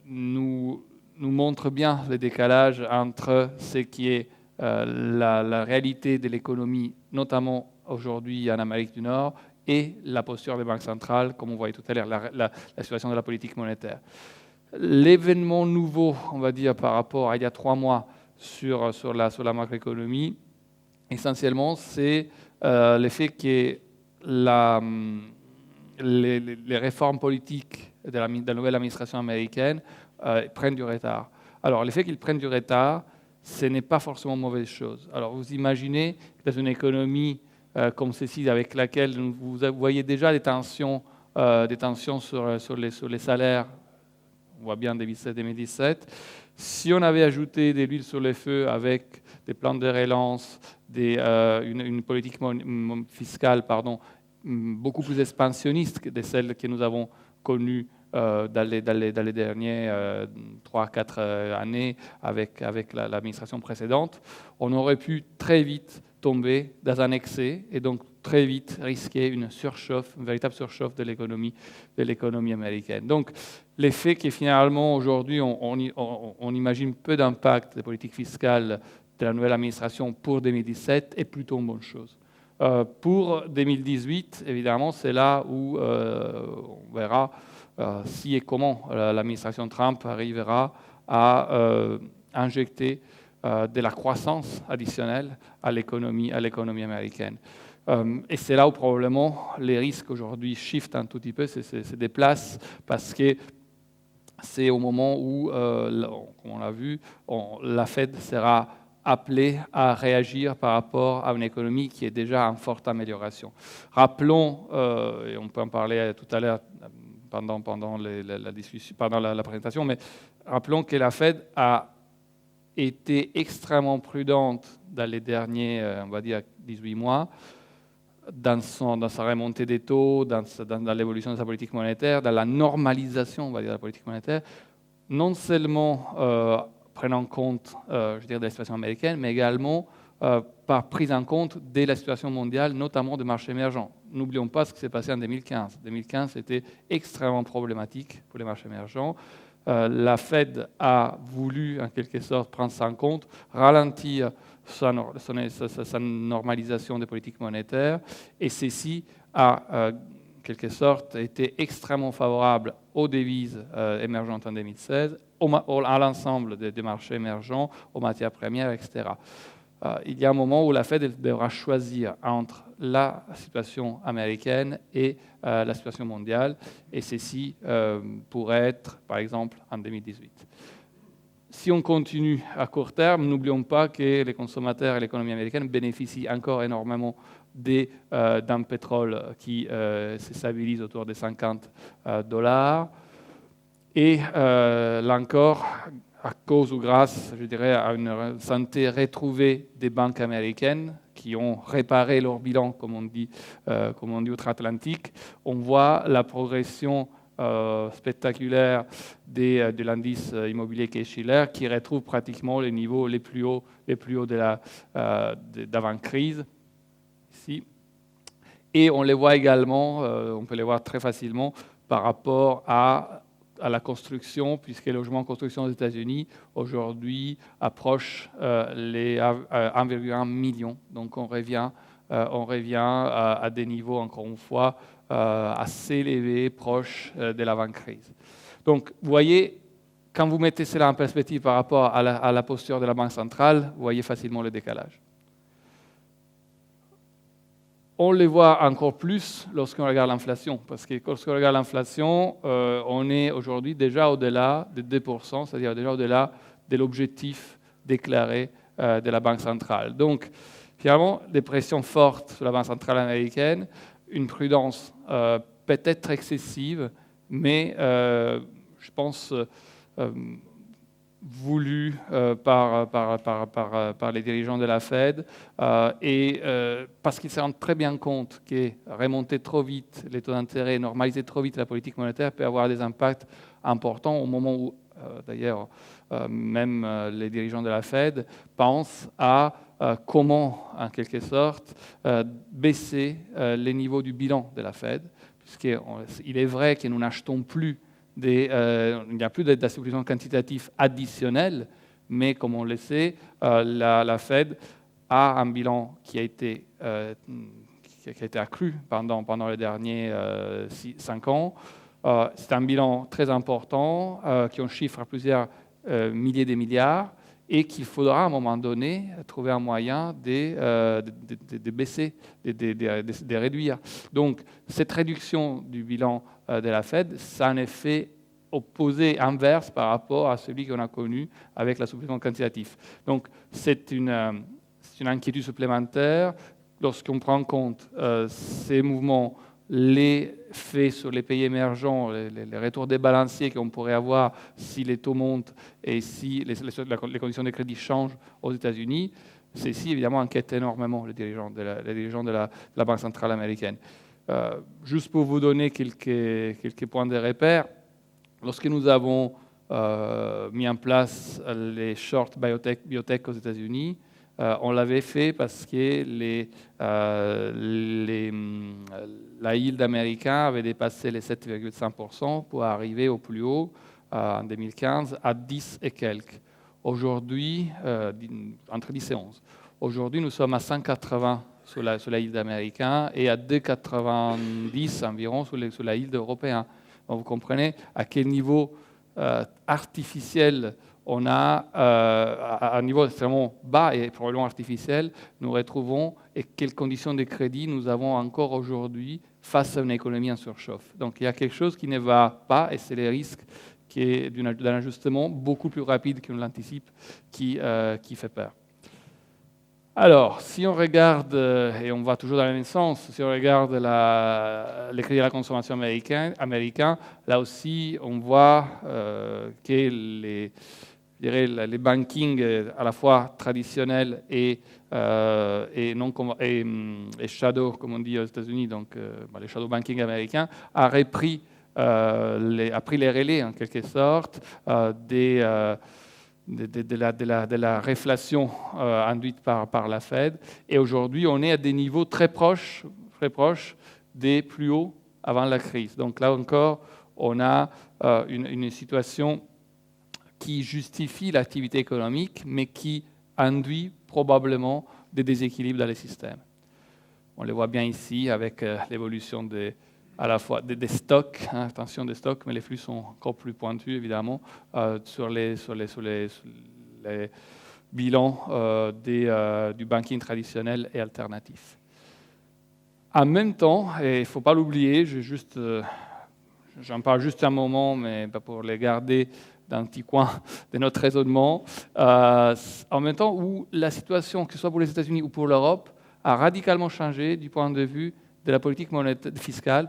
nous montre bien le décalage entre ce qui est la réalité de l'économie, notamment aujourd'hui en Amérique du Nord, et la posture des banques centrales, comme on voyait tout à l'heure, la situation de la politique monétaire. L'événement nouveau, on va dire, par rapport à il y a 3 mois sur la macroéconomie, essentiellement, c'est l'effet que les réformes politiques de la nouvelle administration américaine prennent du retard. Alors, l'effet qu'ils prennent du retard, ce n'est pas forcément une mauvaise chose. Alors, vous imaginez que dans une économie comme ceci, avec laquelle vous voyez déjà des tensions sur les salaires, on voit bien 2017. Si on avait ajouté de l'huile sur le feu avec des plans de relance, une politique fiscale beaucoup plus expansionniste que celle que nous avons connue dans les dernières 3-4 années avec l'administration précédente, on aurait pu très vite tomber dans un excès et donc très vite risquer une surchauffe, une véritable surchauffe de l'économie américaine. Donc l'effet que finalement aujourd'hui on imagine peu d'impact des politiques fiscales de la nouvelle administration pour 2017 est plutôt une bonne chose. Pour 2018, évidemment, c'est là où on verra si et comment l'administration Trump arrivera à injecter de la croissance additionnelle à l'économie américaine. Et c'est là où probablement les risques aujourd'hui shiftent un tout petit peu, se déplacent, parce que c'est au moment où, comme on l'a vu, la Fed sera appelée à réagir par rapport à une économie qui est déjà en forte amélioration. Rappelons, et on peut en parler tout à l'heure pendant la discussion, pendant la présentation, mais rappelons que la Fed a été extrêmement prudente dans les derniers, on va dire, 18 mois, dans sa remontée des taux, dans l'évolution de sa politique monétaire, dans la normalisation, on va dire, de la politique monétaire, non seulement prenant en compte, je dirais, de la situation américaine, mais également par prise en compte de la situation mondiale, notamment des marchés émergents. N'oublions pas ce qui s'est passé en 2015. 2015, c'était extrêmement problématique pour les marchés émergents. La Fed a voulu, en quelque sorte, prendre ça en compte, ralentir sa normalisation des politiques monétaires, et ceci a, en quelque sorte, été extrêmement favorable aux devises émergentes en 2016, à l'ensemble des marchés émergents, aux matières premières, etc. Il y a un moment où la Fed devra choisir entre la situation américaine et la situation mondiale, et ceci pourrait être, par exemple, en 2018. Si on continue à court terme, n'oublions pas que les consommateurs et l'économie américaine bénéficient encore énormément d'un pétrole qui se stabilise autour des $50. Et là encore, à cause ou grâce, je dirais, à une santé retrouvée des banques américaines qui ont réparé leur bilan, comme on dit outre-Atlantique, on voit la progression spectaculaire de l'indice immobilier Case-Shiller qui retrouve pratiquement les niveaux les plus hauts d'avant-crise. Ici. Et on les voit également, on peut les voir très facilement par rapport à la construction, puisque les logements en construction aux États-Unis aujourd'hui approchent les 1,1 million. Donc on revient à des niveaux, encore une fois, assez élevés, proches de l'avant-crise. Donc vous voyez, quand vous mettez cela en perspective par rapport à la posture de la Banque centrale, vous voyez facilement le décalage. On les voit encore plus lorsqu'on regarde l'inflation, parce que lorsqu'on regarde l'inflation, on est aujourd'hui déjà au-delà de 2%, c'est-à-dire déjà au-delà de l'objectif déclaré de la Banque centrale. Donc, finalement, des pressions fortes sur la Banque centrale américaine, une prudence peut-être excessive, mais je pense voulu par les dirigeants de la Fed, et parce qu'ils se rendent très bien compte que remonter trop vite les taux d'intérêt, normaliser trop vite la politique monétaire peut avoir des impacts importants au moment où, d'ailleurs, même les dirigeants de la Fed pensent à comment, en quelque sorte, baisser les niveaux du bilan de la Fed, puisqu'il est vrai que nous n'achetons plus il n'y a plus d'assouplissement quantitatif additionnel, mais comme on le sait, la Fed a un bilan qui a été accru pendant les derniers 5 ans. C'est un bilan très important, qui en chiffre à plusieurs milliers de milliards, et qu'il faudra à un moment donné trouver un moyen de baisser, de réduire. Donc cette réduction du bilan de la Fed, ça a un effet opposé, inverse par rapport à celui qu'on a connu avec l'assouplissement quantitatif. Donc c'est une inquiétude supplémentaire lorsqu'on prend en compte ces mouvements, les faits sur les pays émergents, les retours débalanciers qu'on pourrait avoir si les taux montent et si les conditions de crédit changent aux États-Unis. Ceci, évidemment, inquiète énormément les dirigeants de la Banque centrale américaine. Juste pour vous donner quelques points de repère, lorsque nous avons mis en place les shorts biotech aux États-Unis, On l'avait fait parce que la yield américain avait dépassé les 7,5% pour arriver au plus haut en 2015 à 10 et quelques. Aujourd'hui, entre 10 et 11. Aujourd'hui, nous sommes à 180 sur la yield américain et à 2,90 environ sur la yield européen. Donc vous comprenez à quel niveau artificiel on a, à un niveau extrêmement bas et probablement artificiel, nous retrouvons et quelles conditions de crédit nous avons encore aujourd'hui face à une économie en surchauffe. Donc il y a quelque chose qui ne va pas et c'est les risques d'un ajustement beaucoup plus rapide qu'on l'anticipe qui fait peur. Alors, si on regarde, et on va toujours dans le même sens, si on regarde les crédits à la consommation américains, là aussi, on voit que les bankings à la fois traditionnels et shadow, comme on dit aux États-Unis, donc les shadow banking américains, a pris les relais en quelque sorte de la réflation induite par la Fed. Et aujourd'hui, on est à des niveaux très proches des plus hauts avant la crise. Donc là encore, on a une situation qui justifie l'activité économique, mais qui induit probablement des déséquilibres dans les systèmes. On le voit bien ici avec l'évolution à la fois des stocks, attention des stocks, mais les flux sont encore plus pointus évidemment sur les bilans du banking traditionnel et alternatif. En même temps, et il ne faut pas l'oublier, j'en parle juste un moment, mais pour les garder dans un petit coin de notre raisonnement, en même temps où la situation, que ce soit pour les États-Unis ou pour l'Europe, a radicalement changé du point de vue de la politique fiscale,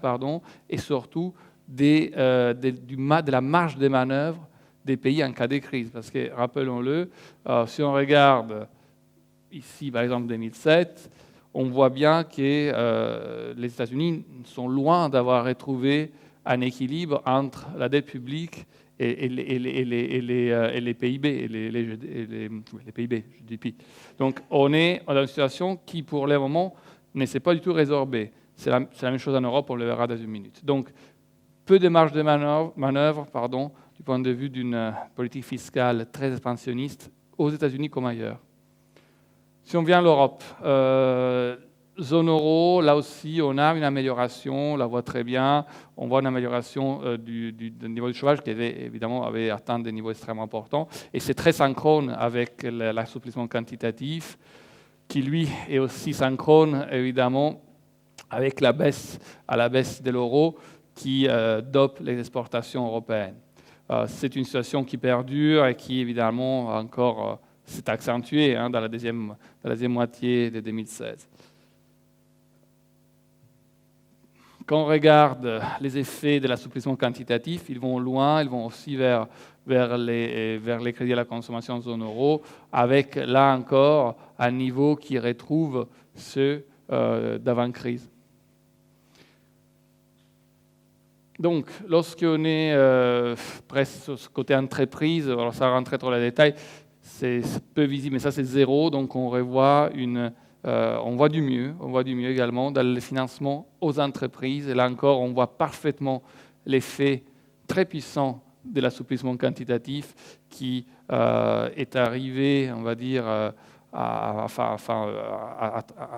et surtout de la marge de manœuvre des pays en cas de crise. Parce que, rappelons-le, si on regarde ici, par exemple, 2007, on voit bien que les États-Unis sont loin d'avoir retrouvé un équilibre entre la dette publique et les PIB, les PIB, GDP. Donc, on est dans une situation qui, pour le moment, ne s'est pas du tout résorbée. C'est la même chose en Europe, on le verra dans une minute. Donc, peu de marge de manœuvre du point de vue d'une politique fiscale très expansionniste aux États-Unis comme ailleurs. Si on vient à l'Europe, zone euro, là aussi, on a une amélioration, on la voit très bien. On voit une amélioration du niveau du chômage qui avait atteint des niveaux extrêmement importants. Et c'est très synchrone avec l'assouplissement quantitatif, qui lui est aussi synchrone, évidemment, avec la baisse de l'euro qui dope les exportations européennes. C'est une situation qui perdure et qui, évidemment, encore s'est accentuée dans la deuxième moitié de 2016. Quand on regarde les effets de l'assouplissement quantitatif, ils vont loin, ils vont aussi vers les crédits à la consommation en zone euro, avec, là encore, un niveau qui retrouve ceux d'avant-crise. Donc, lorsqu'on est presque sur ce côté entreprise, alors ça rentre trop dans les détails, c'est peu visible, mais ça c'est zéro, donc on revoit on voit du mieux également dans le financement aux entreprises. Et là encore, on voit parfaitement l'effet très puissant de l'assouplissement quantitatif qui est arrivé, on va dire, à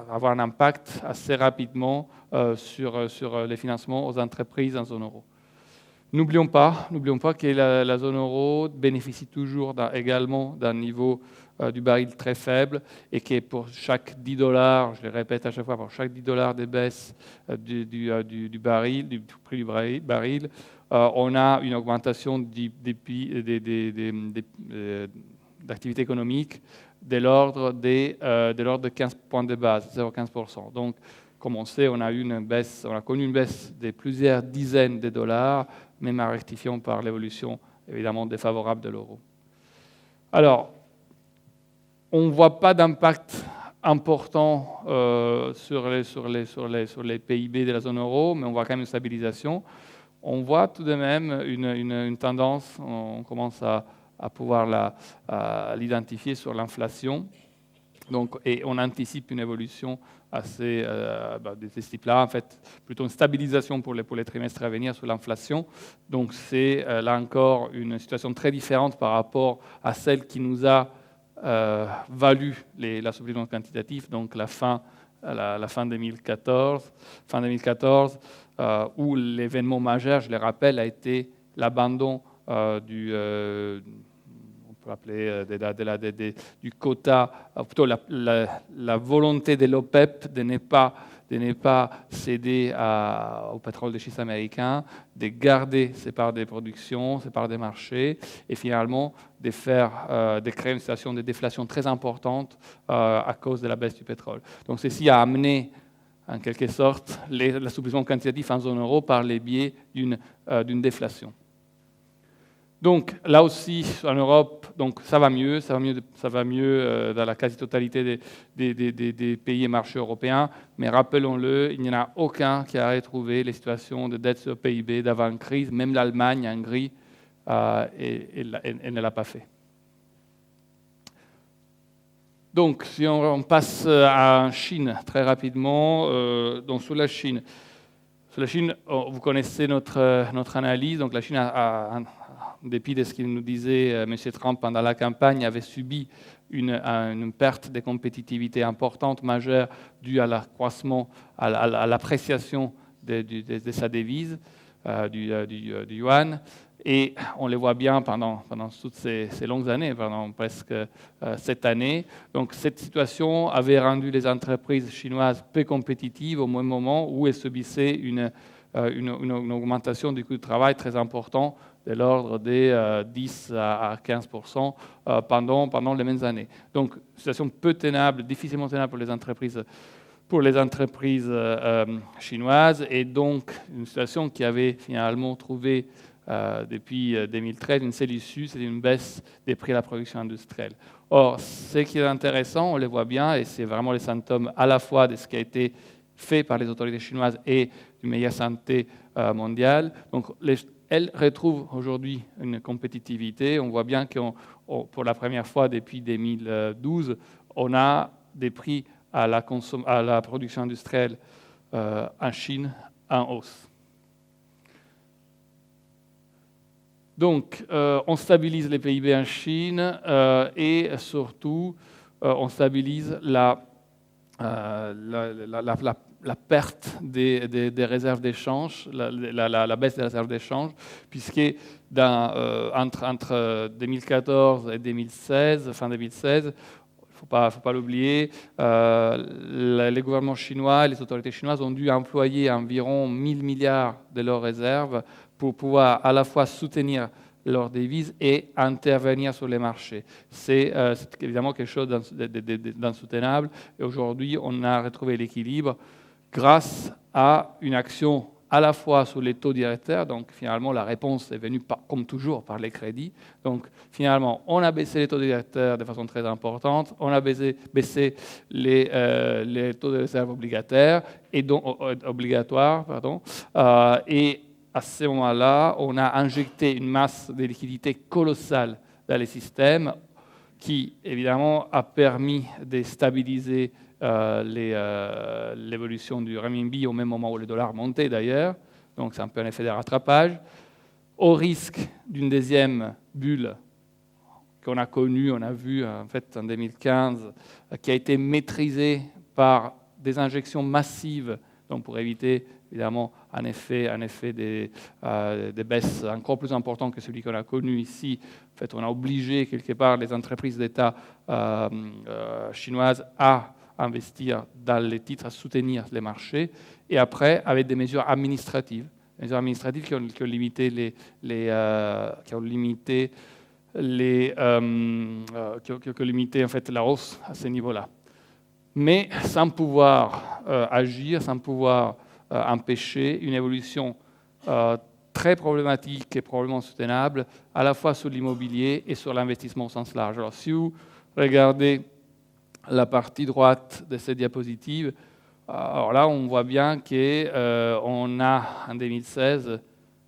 avoir un impact assez rapidement sur les financements aux entreprises en zone euro. N'oublions pas que la zone euro bénéficie toujours également d'un niveau du baril très faible et que pour chaque $10, je le répète à chaque fois, pour chaque $10 de baisse du prix du baril, on a une augmentation d'activité économique de l'ordre de 15 points de base, 0,15%. Donc, comme on sait, on a connu une baisse de plusieurs dizaines de dollars, même en rectifiant par l'évolution évidemment défavorable de l'euro. Alors, on ne voit pas d'impact important sur les PIB de la zone euro, mais on voit quand même une stabilisation. On voit tout de même une tendance, on commence à pouvoir l'identifier sur l'inflation. Donc, et on anticipe une évolution assez de ce type-là, en fait, plutôt une stabilisation pour les trimestres à venir sur l'inflation. Donc c'est là encore une situation très différente par rapport à celle qui nous a valu l'assouplissement quantitatif, donc la fin 2014, où l'événement majeur, je le rappelle, a été l'abandon du quota, plutôt la volonté de l'OPEP de ne pas céder au pétrole de schiste américain, de garder ses parts de production, ses parts de marché, et finalement de créer une situation de déflation très importante à cause de la baisse du pétrole. Donc ceci a amené en quelque sorte l'assouplissement quantitatif en zone euro par les biais d'une déflation. Donc là aussi en Europe, donc ça va mieux dans la quasi-totalité des pays et marchés européens, mais rappelons-le, il n'y en a aucun qui a retrouvé les situations de dette sur PIB d'avant-crise, même l'Allemagne, en gris, elle ne l'a pas fait. Donc si on passe à Chine très rapidement, donc sur la Chine, vous connaissez notre analyse, donc la Chine en dépit de ce qu'il nous disait M. Trump pendant la campagne, avait subi une perte de compétitivité importante, majeure, due à l'accroissement, à l'appréciation de sa devise, du yuan. Et on le voit bien pendant toutes ces longues années, pendant presque 7 années. Donc cette situation avait rendu les entreprises chinoises peu compétitives au même moment où elles subissaient une augmentation du coût du travail très important, de l'ordre de 10 à 15% pendant les mêmes années. Donc, situation peu tenable, difficilement tenable pour les entreprises chinoises, et donc une situation qui avait finalement trouvé depuis 2013 une seule issue, c'est une baisse des prix à la production industrielle. Or, ce qui est intéressant, on le voit bien, et c'est vraiment les symptômes à la fois de ce qui a été fait par les autorités chinoises et d'une meilleure santé mondiale. Donc, elles retrouvent aujourd'hui une compétitivité. On voit bien que pour la première fois depuis 2012, on a des prix à la production industrielle en Chine en hausse. Donc, on stabilise les PIB en Chine et surtout, on stabilise la perte des réserves d'échange, la baisse des réserves d'échange, puisque entre 2014 et 2016, fin 2016, il ne faut pas l'oublier, les gouvernements chinois et les autorités chinoises ont dû employer environ 1 000 milliards de leurs réserves pour pouvoir à la fois soutenir leurs devises et intervenir sur les marchés. C'est évidemment quelque chose d'insoutenable. Et aujourd'hui, on a retrouvé l'équilibre grâce à une action à la fois sur les taux directeurs. Donc finalement, la réponse est venue, comme toujours, par les crédits. Donc finalement, on a baissé les taux directeurs de façon très importante. On a baissé les taux de réserve obligatoires. Et à ce moment-là, on a injecté une masse de liquidités colossale dans les systèmes qui, évidemment, a permis de stabiliser l'évolution du renminbi au même moment où le dollar montait, d'ailleurs. Donc, c'est un peu un effet de rattrapage. Au risque d'une deuxième bulle qu'on a connue, on a vu en fait en 2015, qui a été maîtrisée par des injections massives, donc pour éviter évidemment un effet des baisses encore plus importantes que celui qu'on a connu ici. En fait, on a obligé quelque part les entreprises d'État chinoises à investir dans les titres, à soutenir les marchés, et après avec des mesures administratives qui ont limité en fait la hausse à ce niveau-là, mais sans pouvoir agir, sans pouvoir empêcher une évolution très problématique et probablement soutenable, à la fois sur l'immobilier et sur l'investissement au sens large. Alors, si vous regardez la partie droite de cette diapositive, alors là, on voit bien qu'on a, en 2016,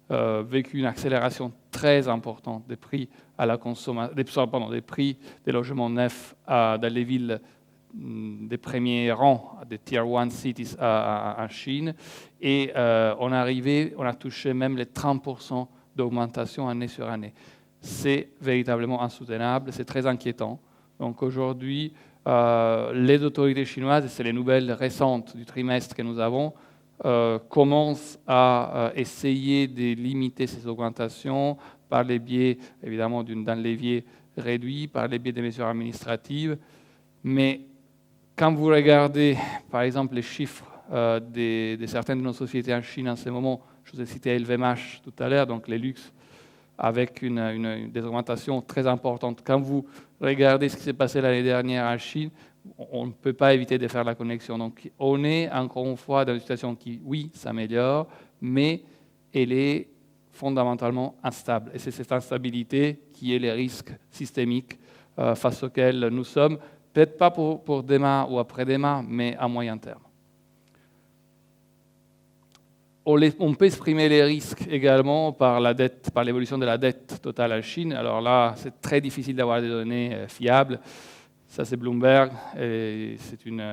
vécu une accélération très importante des prix à la consommation, des prix des logements neufs dans les villes des premiers rangs, des Tier 1 cities en Chine, et on a touché même les 30% d'augmentation année sur année. C'est véritablement insoutenable, c'est très inquiétant. Donc aujourd'hui, les autorités chinoises, et c'est les nouvelles récentes du trimestre que nous avons, commencent à essayer de limiter ces augmentations par les biais, évidemment, d'un levier réduit, par les biais des mesures administratives. Mais quand vous regardez, par exemple, les chiffres de certaines de nos sociétés en Chine en ce moment, je vous ai cité LVMH tout à l'heure, donc les luxes, avec des augmentations très importantes. Quand vous regardez ce qui s'est passé l'année dernière en Chine, on ne peut pas éviter de faire la connexion. Donc on est encore une fois dans une situation qui, oui, s'améliore, mais elle est fondamentalement instable. Et c'est cette instabilité qui est les risques systémiques face auxquels nous sommes, peut-être pas pour demain ou après-demain, mais à moyen terme. On peut exprimer les risques également par la dette, par l'évolution de la dette totale en Chine. Alors là, c'est très difficile d'avoir des données fiables. Ça, c'est Bloomberg, et c'est une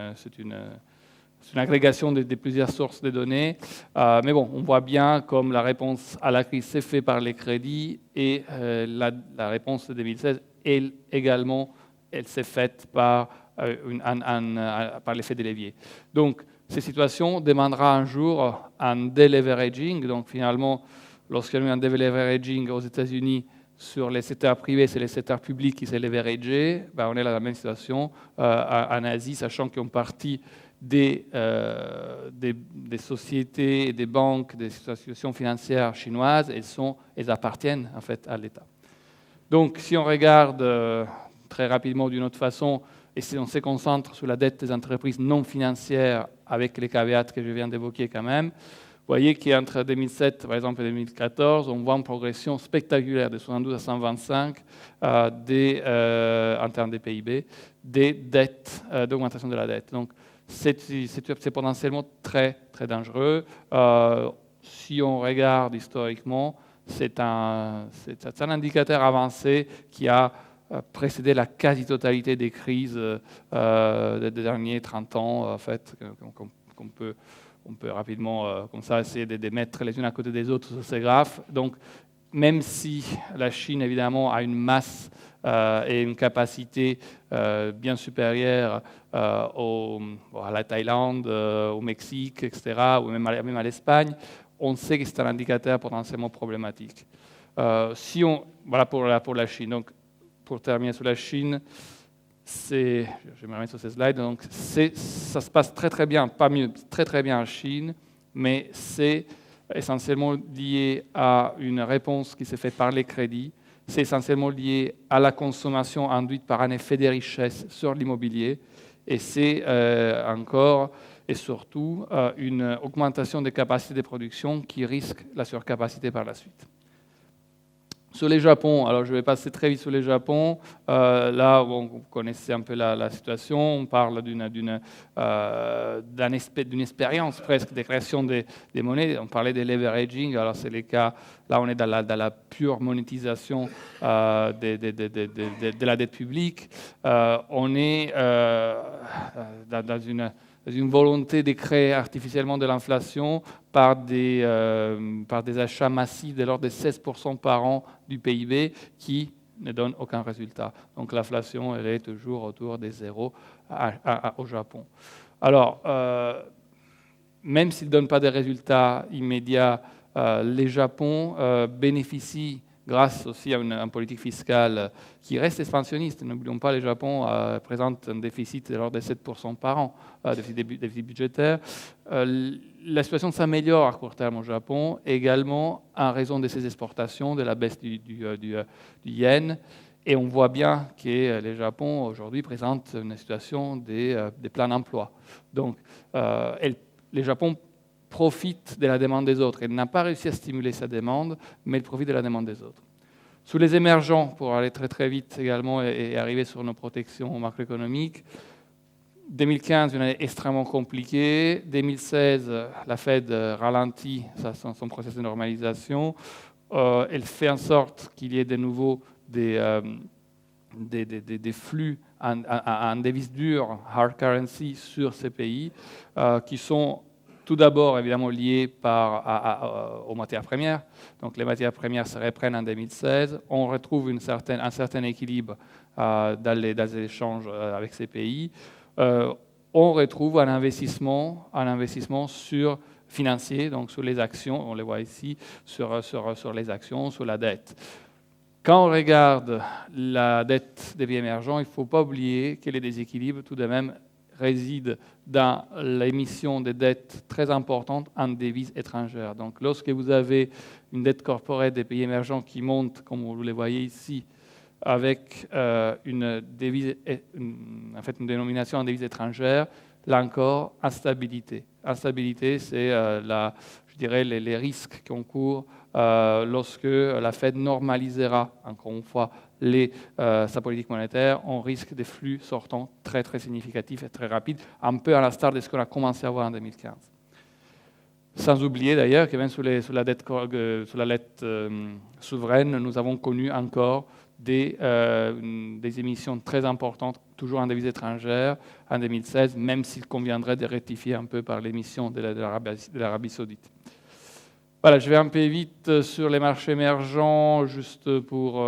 agrégation de plusieurs sources de données. Mais bon, on voit bien comme la réponse à la crise s'est faite par les crédits, et la réponse de 2016, elle également, elle s'est faite par l'effet des leviers. Donc, ces situations demandera un jour un deleveraging. Donc finalement, lorsqu'il y a eu un deleveraging aux États-Unis sur les secteurs privés, c'est les secteurs publics qui s'est leveragé. On est dans la même situation en Asie, sachant qu'une partie des sociétés, des banques, des institutions financières chinoises, elles appartiennent en fait à l'État. Donc si on regarde très rapidement d'une autre façon, et si on se concentre sur la dette des entreprises non financières, avec les caveats que je viens d'évoquer quand même, vous voyez qu'entre 2007, par exemple, et 2014, on voit une progression spectaculaire de 72 à 125 en termes de PIB, des dettes, d'augmentation de la dette. Donc, c'est potentiellement très, très dangereux. Si on regarde historiquement, c'est un indicateur avancé qui a précédé la quasi-totalité des crises des derniers 30 ans, en fait, qu'on peut rapidement, comme ça, essayer de mettre les unes à côté des autres sur ces graphes. Donc, même si la Chine, évidemment, a une masse et une capacité bien supérieure à la Thaïlande, au Mexique, etc., ou même à l'Espagne, on sait que c'est un indicateur potentiellement problématique. Voilà pour la Chine. Donc, pour terminer sur la Chine, je vais me remettre sur ces slides. Donc, ça se passe très très bien, pas mieux, très très bien en Chine, mais c'est essentiellement lié à une réponse qui s'est faite par les crédits. C'est essentiellement lié à la consommation induite par un effet de richesse sur l'immobilier. Et c'est encore et surtout une augmentation des capacités de production qui risque la surcapacité par la suite. Sur les Japon, alors je vais passer très vite sur les Japon. Là, vous connaissez un peu la situation. On parle d'une expérience presque de création des monnaies. On parlait des leveraging. Alors c'est les cas. Là, on est dans la pure monétisation de la dette publique. On est dans une volonté de créer artificiellement de l'inflation par des achats massifs de l'ordre de 16% par an du PIB qui ne donnent aucun résultat. Donc l'inflation, elle est toujours autour des zéros au Japon. Alors, même s'ils ne donnent pas de résultats immédiats, les Japon bénéficient grâce aussi à une politique fiscale qui reste expansionniste. N'oublions pas, le Japon présente un déficit de l'ordre de 7% par an, déficit budgétaire. La situation s'améliore à court terme au Japon, également en raison de ses exportations, de la baisse du yen. Et on voit bien que le Japon, aujourd'hui, présente une situation des plein emploi. Donc, le Japon profite de la demande des autres. Elle n'a pas réussi à stimuler sa demande, mais elle profite de la demande des autres. Sous les émergents, pour aller très très vite également et arriver sur nos protections macroéconomiques, 2015, une année extrêmement compliquée. 2016, la Fed ralentit son processus de normalisation. Elle fait en sorte qu'il y ait de nouveau des flux en devise dure, hard currency, sur ces pays, qui sont tout d'abord évidemment liés aux matières premières. Donc les matières premières se reprennent en 2016. On retrouve un certain équilibre dans les échanges avec ces pays. On retrouve un investissement sur financier, donc sur les actions, on les voit ici, sur les actions, sur la dette. Quand on regarde la dette des pays émergents, il ne faut pas oublier que les déséquilibres tout de même résident dans l'émission de dettes très importantes en devises étrangères. Donc lorsque vous avez une dette corporate des pays émergents qui monte, comme vous le voyez ici, avec une dénomination en devises étrangères, là encore, instabilité. Instabilité, c'est je dirais les risques qu'on court lorsque la Fed normalisera, encore une fois, sa politique monétaire. On risque des flux sortants très très significatifs et très rapides, un peu à l'instar de ce qu'on a commencé à voir en 2015. Sans oublier d'ailleurs que même sur la dette souveraine, nous avons connu encore des émissions très importantes, toujours en devises étrangères, en 2016, même s'il conviendrait de rectifier un peu par l'émission de l'Arabie saoudite. Voilà, je vais un peu vite sur les marchés émergents, juste pour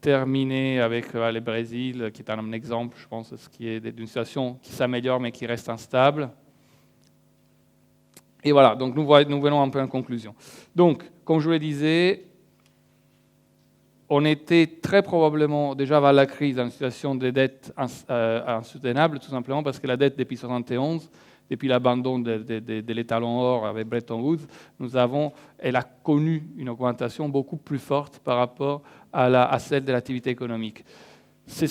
terminer avec le Brésil, qui est un exemple, je pense, ce qui est d'une situation qui s'améliore mais qui reste instable. Et voilà, donc nous venons un peu en conclusion. Donc, comme je vous le disais, on était très probablement déjà avant la crise dans une situation de dette insoutenable, tout simplement parce que la dette depuis 1971, depuis l'abandon de l'étalon or avec Bretton Woods, elle a connu une augmentation beaucoup plus forte par rapport à celle de l'activité économique. Ce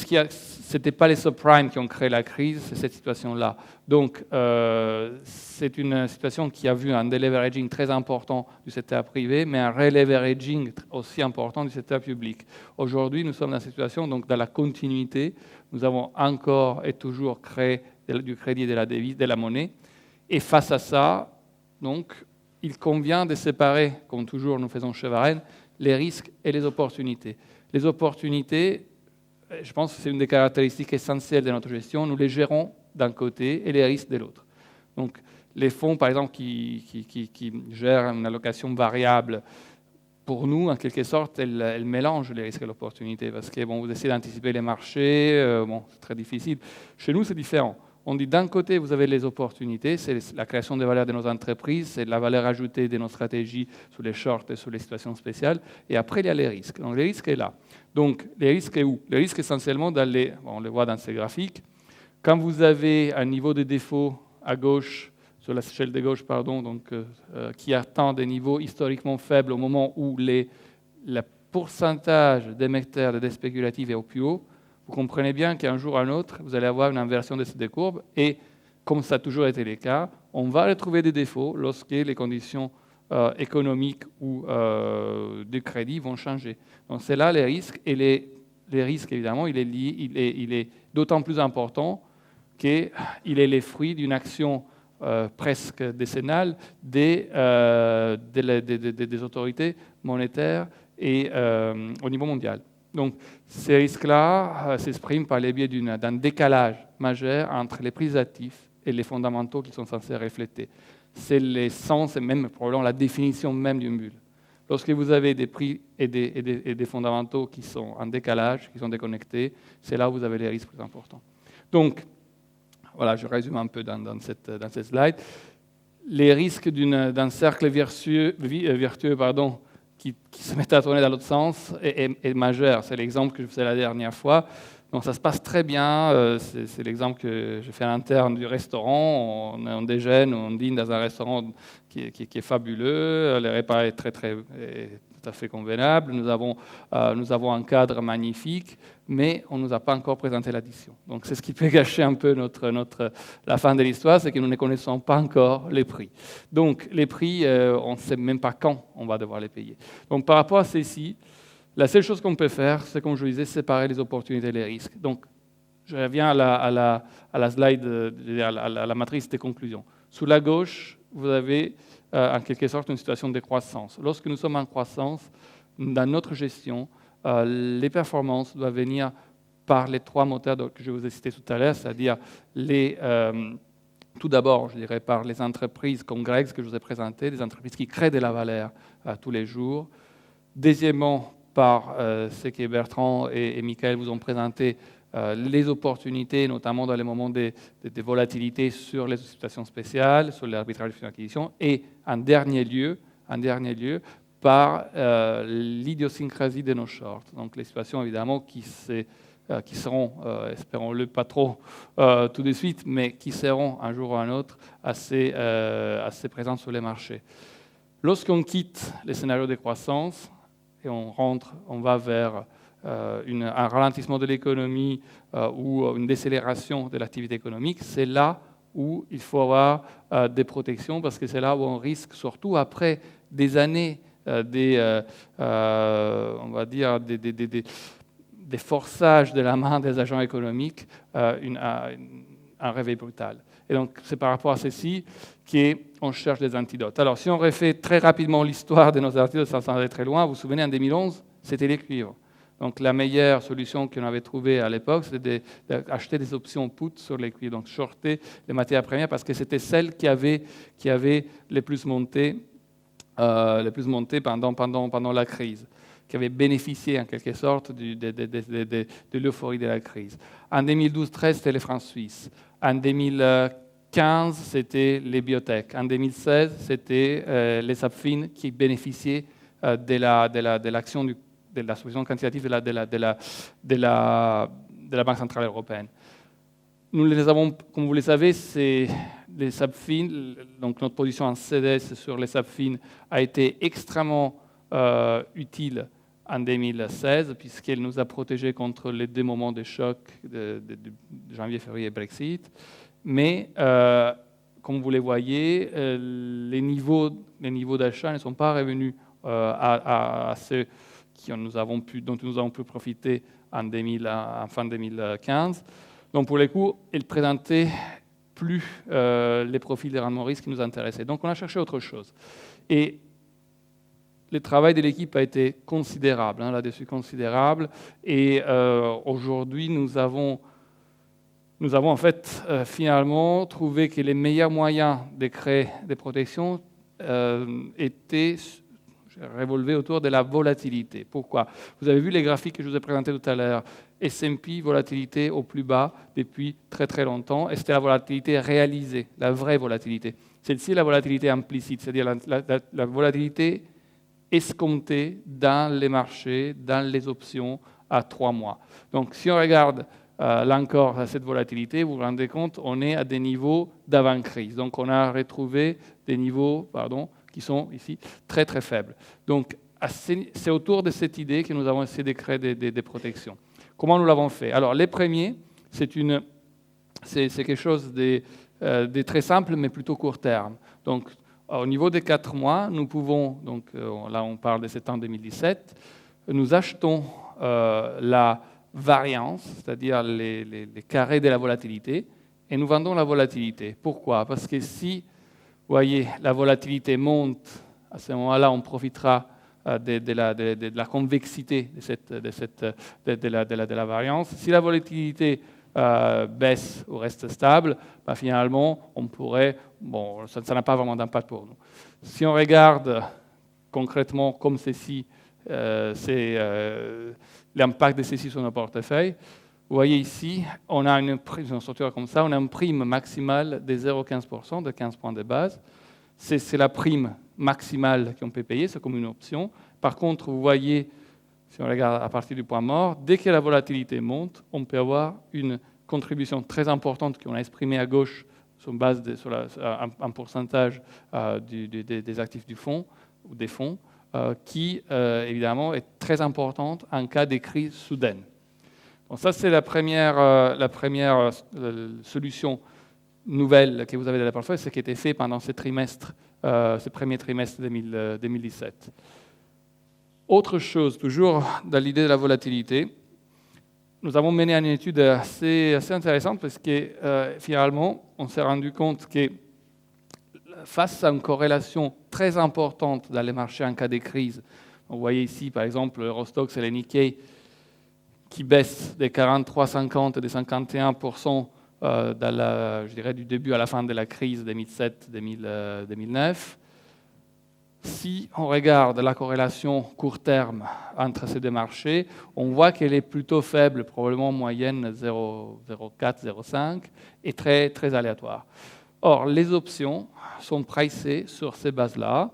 n'était pas les subprimes qui ont créé la crise, c'est cette situation-là. Donc, c'est une situation qui a vu un deleveraging très important du secteur privé, mais un releveraging aussi important du secteur public. Aujourd'hui, nous sommes dans cette situation, donc dans la continuité, nous avons encore et toujours créé du crédit et de la devise, de la monnaie. Et face à ça, donc, il convient de séparer, comme toujours nous faisons chez Varenne, les risques et les opportunités. Les opportunités, je pense que c'est une des caractéristiques essentielles de notre gestion. Nous les gérons d'un côté et les risques de l'autre. Donc, les fonds, par exemple, qui gèrent une allocation variable, pour nous, en quelque sorte, elles mélangent les risques et l'opportunité parce que vous essayez d'anticiper les marchés, c'est très difficile. Chez nous, c'est différent. On dit d'un côté, vous avez les opportunités, c'est la création de valeur de nos entreprises, c'est la valeur ajoutée de nos stratégies sur les shorts et sur les situations spéciales. Et après, il y a les risques. Donc, les risques sont là. Donc, les risques sont où? Les risques, essentiellement, on le voit dans ces graphiques. Quand vous avez un niveau de défaut à gauche, sur la échelle de gauche, qui atteint des niveaux historiquement faibles au moment où le pourcentage d'émetteurs de dette spéculative est au plus haut, vous comprenez bien qu'un jour ou un autre, vous allez avoir une inversion de ces courbes. Et comme ça a toujours été le cas, on va retrouver des défauts lorsque les conditions économiques ou de crédit vont changer. Donc c'est là les risques. Et les risques, évidemment, il est d'autant plus important qu'il est le fruit d'une action presque décennale des autorités monétaires et au niveau mondial. Donc, ces risques-là s'expriment par le biais d'un décalage majeur entre les prix actifs et les fondamentaux qui sont censés refléter. C'est l'essence et même probablement la définition même d'une bulle. Lorsque vous avez des prix et des fondamentaux qui sont en décalage, qui sont déconnectés, c'est là où vous avez les risques plus importants. Donc, voilà, je résume un peu dans cette slide. Les risques d'un cercle vertueux qui se met à tourner dans l'autre sens est majeur. C'est l'exemple que je faisais la dernière fois. Donc ça se passe très bien. C'est l'exemple que j'ai fait à l'interne du restaurant. On déjeune, on dîne dans un restaurant qui est fabuleux. Le repas est tout à fait convenable. Nous avons un cadre magnifique, mais on ne nous a pas encore présenté l'addition. Donc c'est ce qui peut gâcher un peu la fin de l'histoire, c'est que nous ne connaissons pas encore les prix. Donc les prix, on ne sait même pas quand on va devoir les payer. Donc par rapport à ceci, la seule chose qu'on peut faire, c'est, comme je vous disais, séparer les opportunités et les risques. Donc je reviens à la slide, à la matrice des conclusions. Sous la gauche, vous avez en quelque sorte une situation de croissance. Lorsque nous sommes en croissance, dans notre gestion, les performances doivent venir par les trois moteurs que je vous ai cités tout à l'heure, c'est-à-dire tout d'abord, je dirais, par les entreprises comme Grex que je vous ai présenté, des entreprises qui créent de la valeur tous les jours. Deuxièmement, par ce que Bertrand et Michael vous ont présenté, les opportunités, notamment dans les moments de volatilité sur les situations spéciales, sur l'arbitrage de l'acquisition. Et en dernier lieu, par l'idiosyncrasie de nos shorts. Donc les situations, évidemment, qui seront, espérons-le pas trop tout de suite, mais qui seront un jour ou un autre assez présentes sur les marchés. Lorsqu'on quitte les scénarios de croissance et on va vers un ralentissement de l'économie ou une décélération de l'activité économique, c'est là où il faut avoir des protections, parce que c'est là où on risque, surtout après des années, on va dire, des forçages de la main des agents économiques, un réveil brutal. Et donc, c'est par rapport à ceci qu'on cherche des antidotes. Alors, si on refait très rapidement l'histoire de nos antidotes sans aller très loin, vous vous souvenez, en 2011, c'était les cuivres. Donc, la meilleure solution qu'on avait trouvée à l'époque, c'était d'acheter des options put sur les cuivres, donc shorter les matières premières, parce que c'était celles qui avaient les plus monté pendant la crise, qui avaient bénéficié en quelque sorte de l'euphorie de la crise. En 2012-13, c'était les francs suisses. En 2015, c'était les biotech. En 2016, c'était les Sapfin qui bénéficiaient de l'action de la solution quantitative de la Banque centrale européenne. Nous les avons, comme vous le savez, c'est les Sapfin, donc notre position en CDS sur les Sapfin a été extrêmement utile en 2016, puisqu'elle nous a protégés contre les deux moments de choc de janvier, février et Brexit. Mais, comme vous le voyez, les niveaux d'achat ne sont pas revenus à ceux dont nous avons pu profiter en fin 2015. Donc, pour le coup, ils présentaient plus les profils de rendement risque qui nous intéressaient. Donc, on a cherché autre chose. Et le travail de l'équipe a été considérable, là-dessus considérable. Et aujourd'hui, nous avons en fait finalement trouvé que les meilleurs moyens de créer des protections étaient revolvés autour de la volatilité. Pourquoi? Vous avez vu les graphiques que je vous ai présentés tout à l'heure. S&P, volatilité au plus bas depuis très très longtemps, et c'était la volatilité réalisée, la vraie volatilité. Celle-ci est la volatilité implicite, c'est-à-dire la volatilité escomptée dans les marchés, dans les options à 3 mois. Donc si on regarde là encore cette volatilité, vous vous rendez compte, on est à des niveaux d'avant-crise. Donc on a retrouvé des niveaux qui sont ici très très faibles. Donc c'est autour de cette idée que nous avons essayé de créer des protections. Comment nous l'avons fait? Alors, les premiers, c'est quelque chose de très simple, mais plutôt court terme. Donc, au niveau des 4 mois, nous pouvons, donc là on parle de septembre 2017, nous achetons la variance, c'est-à-dire les carrés de la volatilité, et nous vendons la volatilité. Pourquoi? Parce que si, vous voyez, la volatilité monte, à ce moment-là, on profitera de la convexité de la variance. Si la volatilité baisse ou reste stable, finalement, on pourrait... Bon, ça n'a pas vraiment d'impact pour nous. Si on regarde concrètement comme ceci, c'est l'impact de ceci sur nos portefeuilles, vous voyez ici, on a une structure comme ça, on a une prime maximale de 0,15%, de 15 points de base. C'est la prime maximale qu'on peut payer, c'est comme une option. Par contre, vous voyez, si on regarde à partir du point mort, dès que la volatilité monte, on peut avoir une contribution très importante qu'on a exprimée à gauche sur base un pourcentage des actifs du fonds ou des fonds, qui évidemment est très importante en cas de crise soudaine. Donc ça, c'est la première solution nouvelle que vous avez dans le portefeuille, ce qui a été fait pendant ce premier trimestre 2017. Autre chose, toujours dans l'idée de la volatilité, nous avons mené une étude assez intéressante parce que finalement, on s'est rendu compte que face à une corrélation très importante dans les marchés en cas de crise, vous voyez ici par exemple l'Eurostoxx et le Nikkei, qui baisse des 43,50 et des 51% je dirais du début à la fin de la crise 2007-2009. Si on regarde la corrélation court terme entre ces deux marchés, on voit qu'elle est plutôt faible, probablement moyenne 0,04, 0,5, et très, très aléatoire. Or, les options sont pricées sur ces bases-là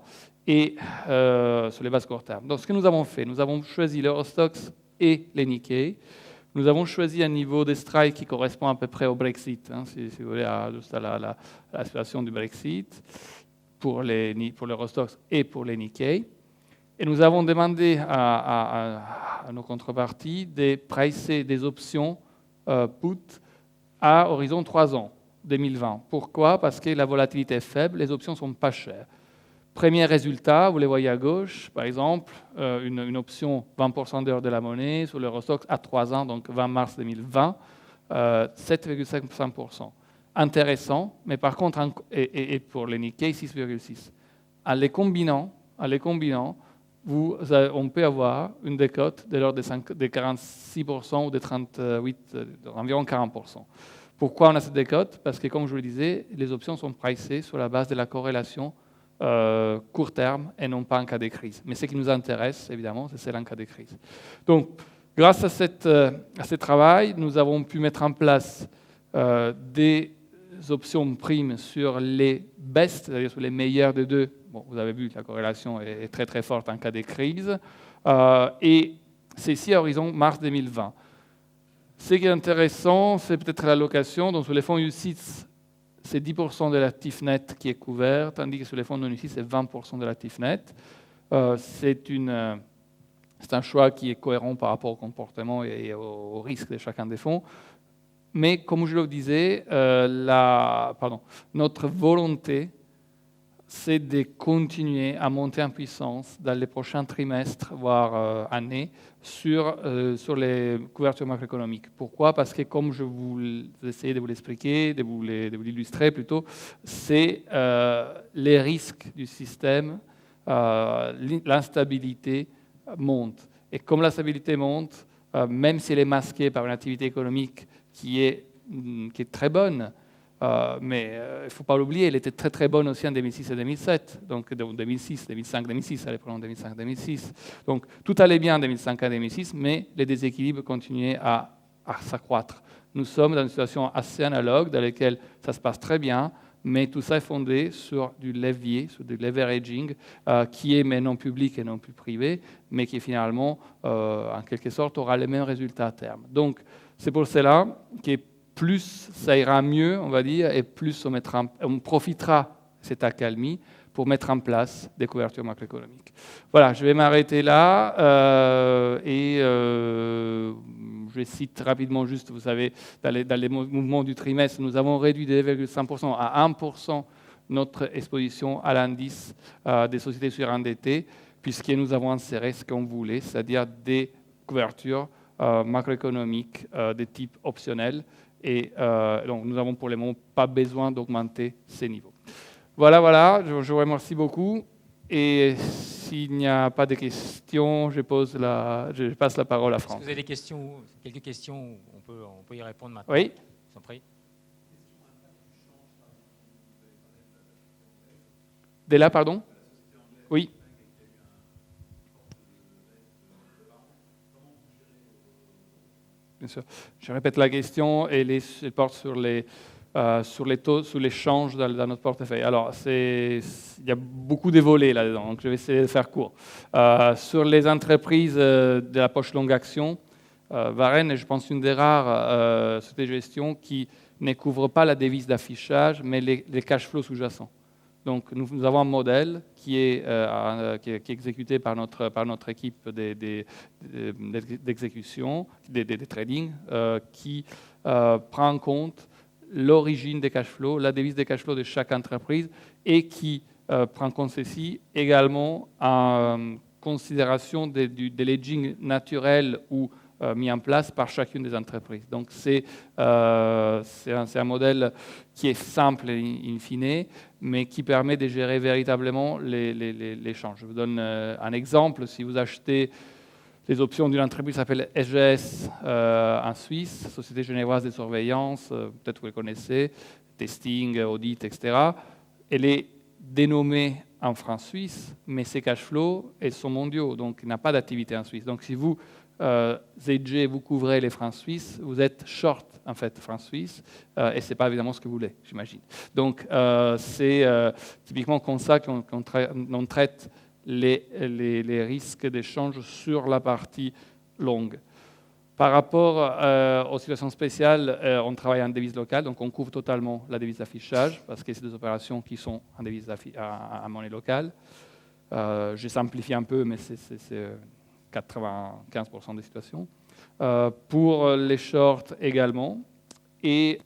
et sur les bases court terme. Donc, ce que nous avons fait, nous avons choisi l'Eurostoxx et les Nikkei. Nous avons choisi un niveau de strike qui correspond à peu près au Brexit, hein, si vous voulez, juste à la situation du Brexit, pour l'Eurostoxx et pour les Nikkei. Et nous avons demandé à nos contreparties de pricer des options put à horizon 3 ans, 2020. Pourquoi? Parce que la volatilité est faible, les options ne sont pas chères. Premier résultat, vous les voyez à gauche, par exemple, une option 20% d'heure de la monnaie sur l'Eurostoxx à 3 ans, donc 20 mars 2020, 7,5%. Intéressant, mais par contre, et pour les Nikkei, 6,6. En les combinant, on peut avoir une décote de l'ordre de 46% ou de 38%, environ 40%. Pourquoi on a cette décote? Parce que, comme je vous le disais, les options sont pricées sur la base de la corrélation court terme et non pas en cas de crise. Mais ce qui nous intéresse, évidemment, c'est celle en cas de crise. Donc, grâce à ce travail, nous avons pu mettre en place des options primes sur les best, c'est-à-dire sur les meilleurs des deux. Bon, vous avez vu que la corrélation est très très forte en cas de crise. Et c'est ici à horizon mars 2020. Ce qui est intéressant, c'est peut-être l'allocation. Donc sur les fonds UCITS, c'est 10% de l'actif net qui est couvert, tandis que sur les fonds non UCITS, c'est 20% de l'actif net. C'est un choix qui est cohérent par rapport au comportement et au risque de chacun des fonds. Mais comme je le disais, notre volonté, c'est de continuer à monter en puissance dans les prochains trimestres, voire années, sur les couvertures macroéconomiques. Pourquoi? Parce que, comme je vous essayais de vous l'expliquer, de vous l'illustrer plutôt, c'est les risques du système, l'instabilité monte. Et comme la stabilité monte, même si elle est masquée par une activité économique qui est très bonne, mais il ne faut pas l'oublier, elle était très très bonne aussi en 2006 et 2007, donc 2006, 2005, 2006, allez prendre 2005, 2006. Donc tout allait bien en 2005 et 2006, mais les déséquilibres continuaient à s'accroître. Nous sommes dans une situation assez analogue dans laquelle ça se passe très bien, mais tout ça est fondé sur du levier, sur du leveraging, qui est maintenant public et non plus privé, mais qui finalement, en quelque sorte, aura les mêmes résultats à terme. Donc c'est pour cela que plus ça ira mieux, on va dire, et plus on profitera de cette accalmie pour mettre en place des couvertures macroéconomiques. Voilà, je vais m'arrêter là et je cite rapidement juste, vous savez, dans les mouvements du trimestre, nous avons réduit de 2,5% à 1% notre exposition à l'indice des sociétés surendettées, puisque nous avons inséré ce qu'on voulait, c'est-à-dire des couvertures macroéconomiques de type optionnel. Et donc, nous n'avons pour le moment pas besoin d'augmenter ces niveaux. Voilà, je vous remercie beaucoup. Et s'il n'y a pas de questions, je passe la parole à Franck. Est-ce que vous avez des questions, quelques questions, on peut y répondre maintenant. Oui. Je vous en prie. Dès là, pardon? Oui. Bien sûr. Je répète la question et elle porte sur les taux, sur l'échange dans notre portefeuille. Alors, il y a beaucoup de volets là-dedans, donc je vais essayer de faire court. Sur les entreprises de la poche longue action, Varenne est, je pense, une des rares sociétés de gestion qui ne couvre pas la devise d'affichage, mais les cash flows sous-jacents. Donc, nous avons un modèle qui est exécuté par notre équipe d'exécution, des trading, qui prend en compte l'origine des cash flows, la devise des cash flows de chaque entreprise et qui prend en compte ceci également en considération du hedging naturel ou mis en place par chacune des entreprises. Donc c'est un modèle qui est simple in fine, mais qui permet de gérer véritablement les changes. Je vous donne un exemple. Si vous achetez les options d'une entreprise qui s'appelle SGS en Suisse, Société Genevoise de Surveillance, peut-être vous les connaissez, testing, audit, etc. Elle est dénommée en francs suisses, mais ses cash flows sont mondiaux, donc il n'a pas d'activité en Suisse. Donc si vous, ZG, vous couvrez les francs suisses, vous êtes short en fait francs suisses, et ce n'est pas évidemment ce que vous voulez, j'imagine. Donc c'est typiquement comme ça qu'on traite les risques d'échange sur la partie longue. Par rapport aux situations spéciales, on travaille en devise locale, donc on couvre totalement la devise d'affichage, parce que c'est des opérations qui sont en devise à monnaie locale. J'ai simplifié un peu, mais c'est 95% des situations. Pour les shorts également. Et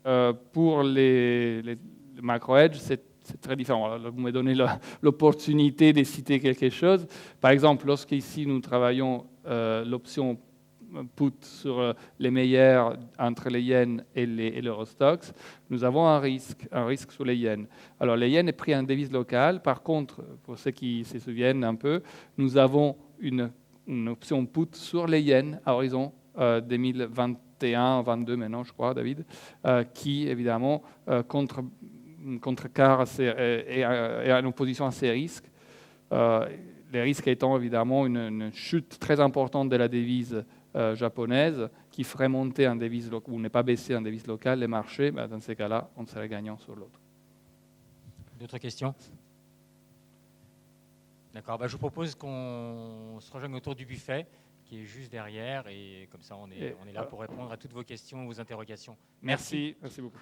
pour les macro-hedge, c'est très différent. Alors, vous me donnez l'opportunité de citer quelque chose. Par exemple, lorsqu'ici nous travaillons l'option put sur les meilleurs entre les yens et l'Eurostoxx, nous avons un risque sur les yens. Alors les yens est pris en devise locale. Par contre, pour ceux qui se souviennent un peu, nous avons une option put sur les yens à horizon 2021-2022 maintenant, je crois, David, qui évidemment contrecarre et en opposition à ces risques. Les risques étant évidemment une chute très importante de la devise japonaise qui ferait monter en devise locale, ou n'est pas baisser en devise locale les marchés. Dans ces cas-là, on serait gagnant sur l'autre. D'autres questions? D'accord, je vous propose qu'on se rejoigne autour du buffet qui est juste derrière, et comme ça on est là pour répondre à toutes vos questions, vos interrogations. Merci beaucoup.